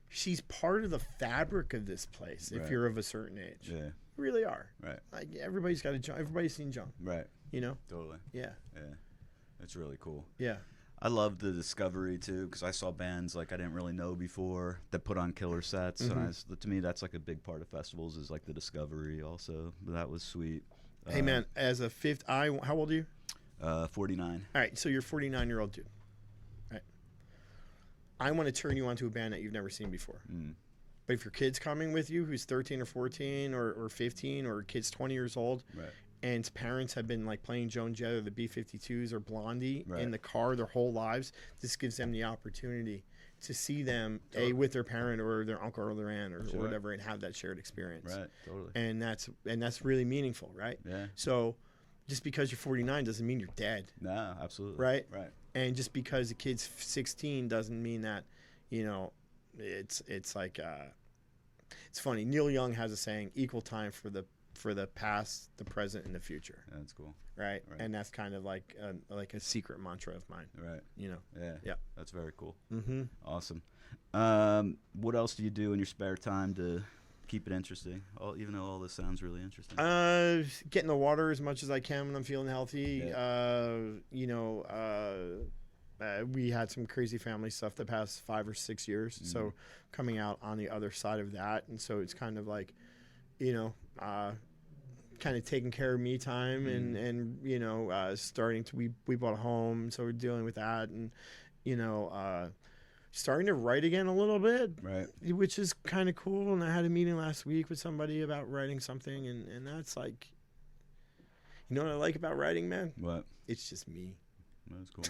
she's part of the fabric of this place. If you're of a certain age, you really are. Right. Like everybody's got a Joan. Everybody's seen Joan. Right. Totally. Yeah. Yeah. It's really cool. Yeah. I love the discovery too, because I saw bands like I didn't really know before that put on killer sets, and to me that's like a big part of festivals is like the discovery. Also, that was sweet. Hey man, as a fifth, how old are you? 49. All right, so you're a 49-year-old dude. All right. I want to turn you on to a band that you've never seen before. But if your kid's coming with you, who's 13 or 14 or 15, or kid's 20 years old, and his parents have been like playing Joan Jett or the B-52s or Blondie in the car their whole lives, this gives them the opportunity to see them with their parent or their uncle or their aunt or whatever, and have that shared experience. Right, totally. And that's really meaningful, right? Yeah. So just because you're 49 doesn't mean you're dead. No, absolutely. Right? Right. And just because a kid's 16 doesn't mean that, it's like it's funny. Neil Young has a saying, equal time for the past, the present, and the future. That's cool. Right? And that's kind of like a secret mantra of mine. Right. Yeah. That's very cool. Mm-hmm. Awesome. What else do you do in your spare time to keep it interesting? Even though all this sounds really interesting. Get in the water as much as I can when I'm feeling healthy. We had some crazy family stuff the past 5 or 6 years. So coming out on the other side of that, and so it's kind of like, kind of taking care of me time and starting to we bought a home, so we're dealing with that, and starting to write again a little bit, right, which is kind of cool. And I had a meeting last week with somebody about writing something, and that's like, what I like about writing, man? What? It's just me. That's cool.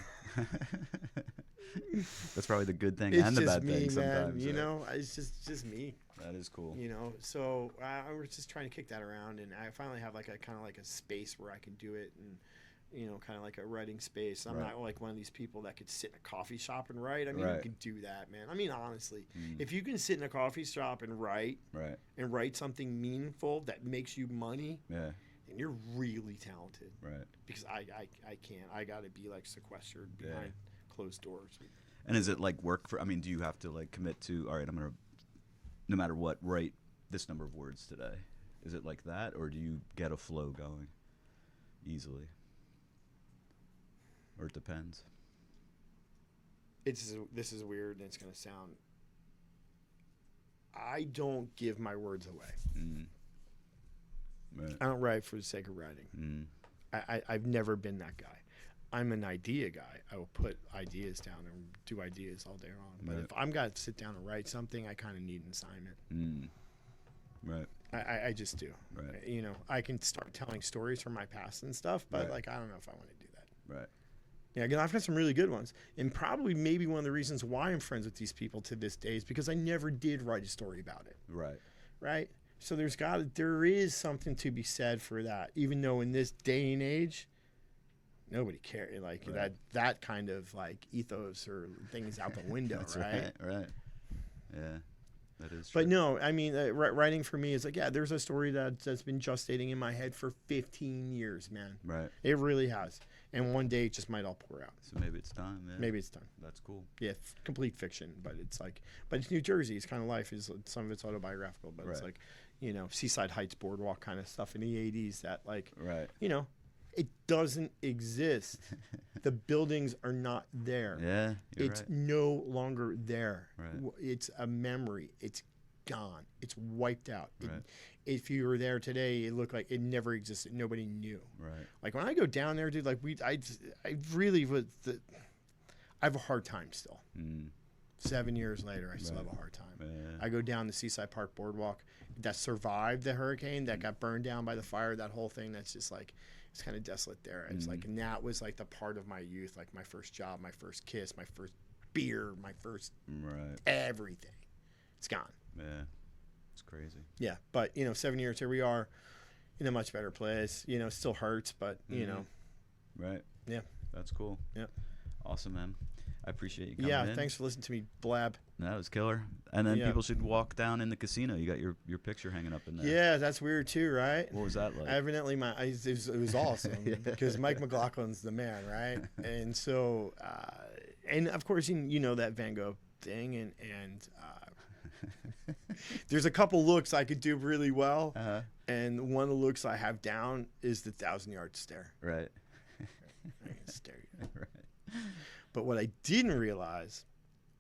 That's probably the good thing and the bad thing sometimes. Man. It's just me. That is cool. So I was just trying to kick that around, and I finally have like a kind of like a space where I can do it, and kind of like a writing space. I'm not like one of these people that could sit in a coffee shop and write. I mean, you can do that, man. I mean, honestly, if you can sit in a coffee shop and write something meaningful that makes you money, then you're really talented. Right. Because I can't. I got to be like sequestered behind closed doors. And is it like work for? I mean, do you have to like commit to? All right, I'm gonna, no matter what, write this number of words today. Is it like that, or do you get a flow going easily? Or it depends. This is weird, and it's gonna sound. I don't give my words away. Right. I don't write for the sake of writing. I've never been that guy. I'm an idea guy. I will put ideas down and do ideas all day long. But if I'm got to sit down and write something, I kind of need an assignment. Right. I just do. Right. I can start telling stories from my past and stuff, but like I don't know if I want to do that. Right. Yeah, again, I've got some really good ones, and probably maybe one of the reasons why I'm friends with these people to this day is because I never did write a story about it. Right. Right. So there is something to be said for that, even though in this day and age, nobody cares. Like that kind of like ethos or things out the window. That's right. Right. Yeah. That is true. But no, I mean, writing for me is like, there's a story that's been gestating in my head for 15 years, man. Right. It really has. And one day it just might all pour out. So maybe it's time, man. Maybe it's time. That's cool. Yeah, complete fiction, but it's New Jersey. It's kind of life. Some of it's autobiographical, but it's like, Seaside Heights boardwalk kind of stuff in the 80s that it doesn't exist. The buildings are not there. Yeah, it's no longer there. Right. It's a memory. It's gone. It's wiped out. Right. If you were there today, it looked like it never existed. Nobody knew. Right. Like when I go down there, dude, like I really would. I have a hard time still. 7 years later, I still have a hard time. Yeah. I go down the Seaside Park boardwalk that survived the hurricane, that got burned down by the fire. That whole thing. That's just like. It's kind of desolate there. It's like, and that was like the part of my youth, like my first job, my first kiss, my first beer, my first everything. It's gone. Yeah, it's crazy. Yeah, but 7 years, here we are in a much better place. Still hurts, but Right. Yeah. That's cool. Yeah. Awesome, man. I appreciate you coming in. Yeah, thanks for listening to me blab. That was killer. And then people should walk down in the casino. You got your picture hanging up in there. Yeah, that's weird too, right? What was that like? Evidently, it was awesome because Mike McLaughlin's the man, right? And so, and of course, that Van Gogh thing, and there's a couple looks I could do really well, and one of the looks I have down is the 1,000-yard stare. Right. I can stare you. Right. But what I didn't realize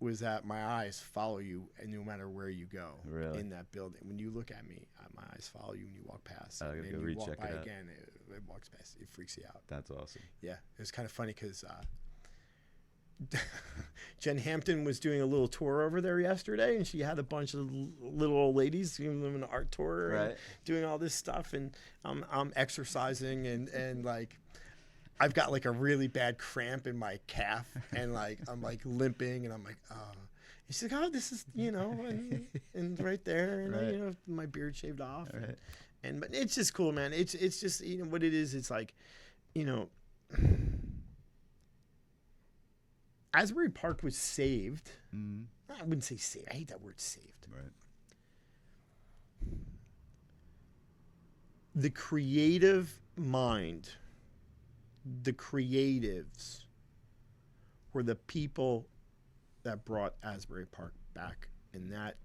was that my eyes follow you, and no matter where you go in that building. When you look at me, my eyes follow you when you walk past. And then you walk by again, it walks past. It freaks you out. That's awesome. Yeah, it was kind of funny because Jen Hampton was doing a little tour over there yesterday, and she had a bunch of little old ladies giving them an art tour and doing all this stuff. And I'm exercising and like. I've got like a really bad cramp in my calf, and like I'm like limping, and I'm like, oh. And she's like, oh, this is and right there, and my beard shaved off, but it's just cool, man. It's just what it is. It's like, Asbury Park was saved. I wouldn't say saved. I hate that word, saved. Right. The creative mind. The creatives were the people that brought Asbury Park back, and that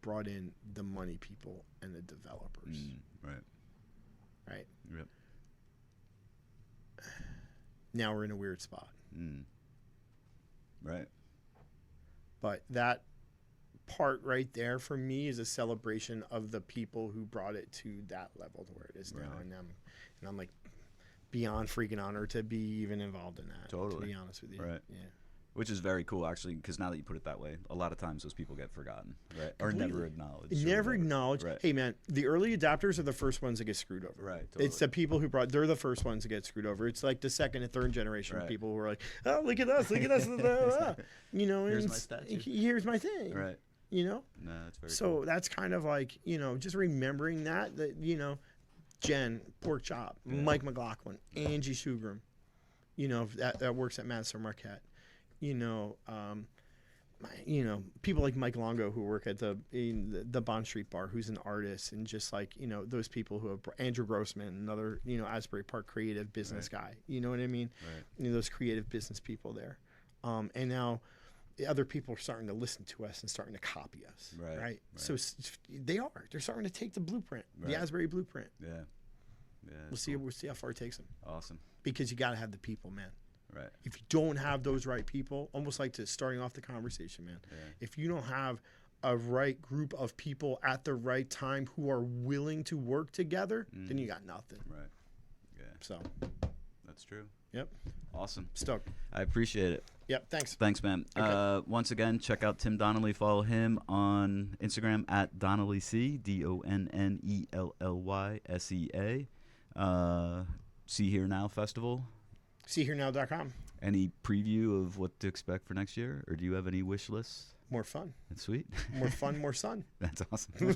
brought in the money people and the developers. Right. Yep. Now we're in a weird spot. Right. But that part right there for me is a celebration of the people who brought it to that level to where it is now, and I'm like. Beyond freaking honored to be even involved in that. Totally. To be honest with you. Right. Yeah. Which is very cool, actually, because now that you put it that way, a lot of times those people get forgotten, right? Or never acknowledged. Never acknowledged. Right. Hey, man, the early adopters are the first ones that get screwed over. Right. Totally. It's the people who they're the first ones to get screwed over. It's like the second and third generation people who are like, oh, look at us. Here's my statue. Here's my thing. Right. No, that's very cool. So that's kind of like, just remembering that Jen, Pork Chop, Mike McLaughlin, Angie Sugrum, that works at Madison Marquette. People like Mike Longo who work at the Bond Street Bar, who's an artist, and just like, those people who have Andrew Grossman, another, Asbury Park creative business guy, you know what I mean? Right. Those creative business people there. And now the other people are starting to listen to us and starting to copy us. Right. So they're starting to take the blueprint, the Asbury blueprint. Yeah. We'll see how far it takes them. Awesome. Because you got to have the people, man. Right. If you don't have those right people, almost like starting off the conversation, man. Yeah. If you don't have a right group of people at the right time who are willing to work together, then you got nothing. Right. Yeah. So. That's true. Yep. Awesome. Stoked. I appreciate it. Yep. Thanks. Thanks, man. Okay. Once again, check out Tim Donnelly. Follow him on Instagram at DonnellyC, DONNELLYSEA. See Here Now Festival. SeaHear.now.com. Any preview of what to expect for next year, or do you have any wish lists? More fun. That's sweet. More fun, more sun. That's awesome.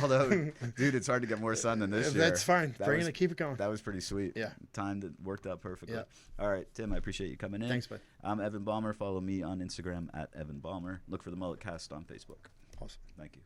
Although, dude, it's hard to get more sun than this year. That's fine. Bring it, keep it going. That was pretty sweet. Yeah. Timed it, worked out perfectly. Yeah. All right, Tim, I appreciate you coming in. Thanks, bud. I'm Evan Balmer. Follow me on Instagram at Evan Balmer. Look for the MulletCast on Facebook. Awesome. Thank you.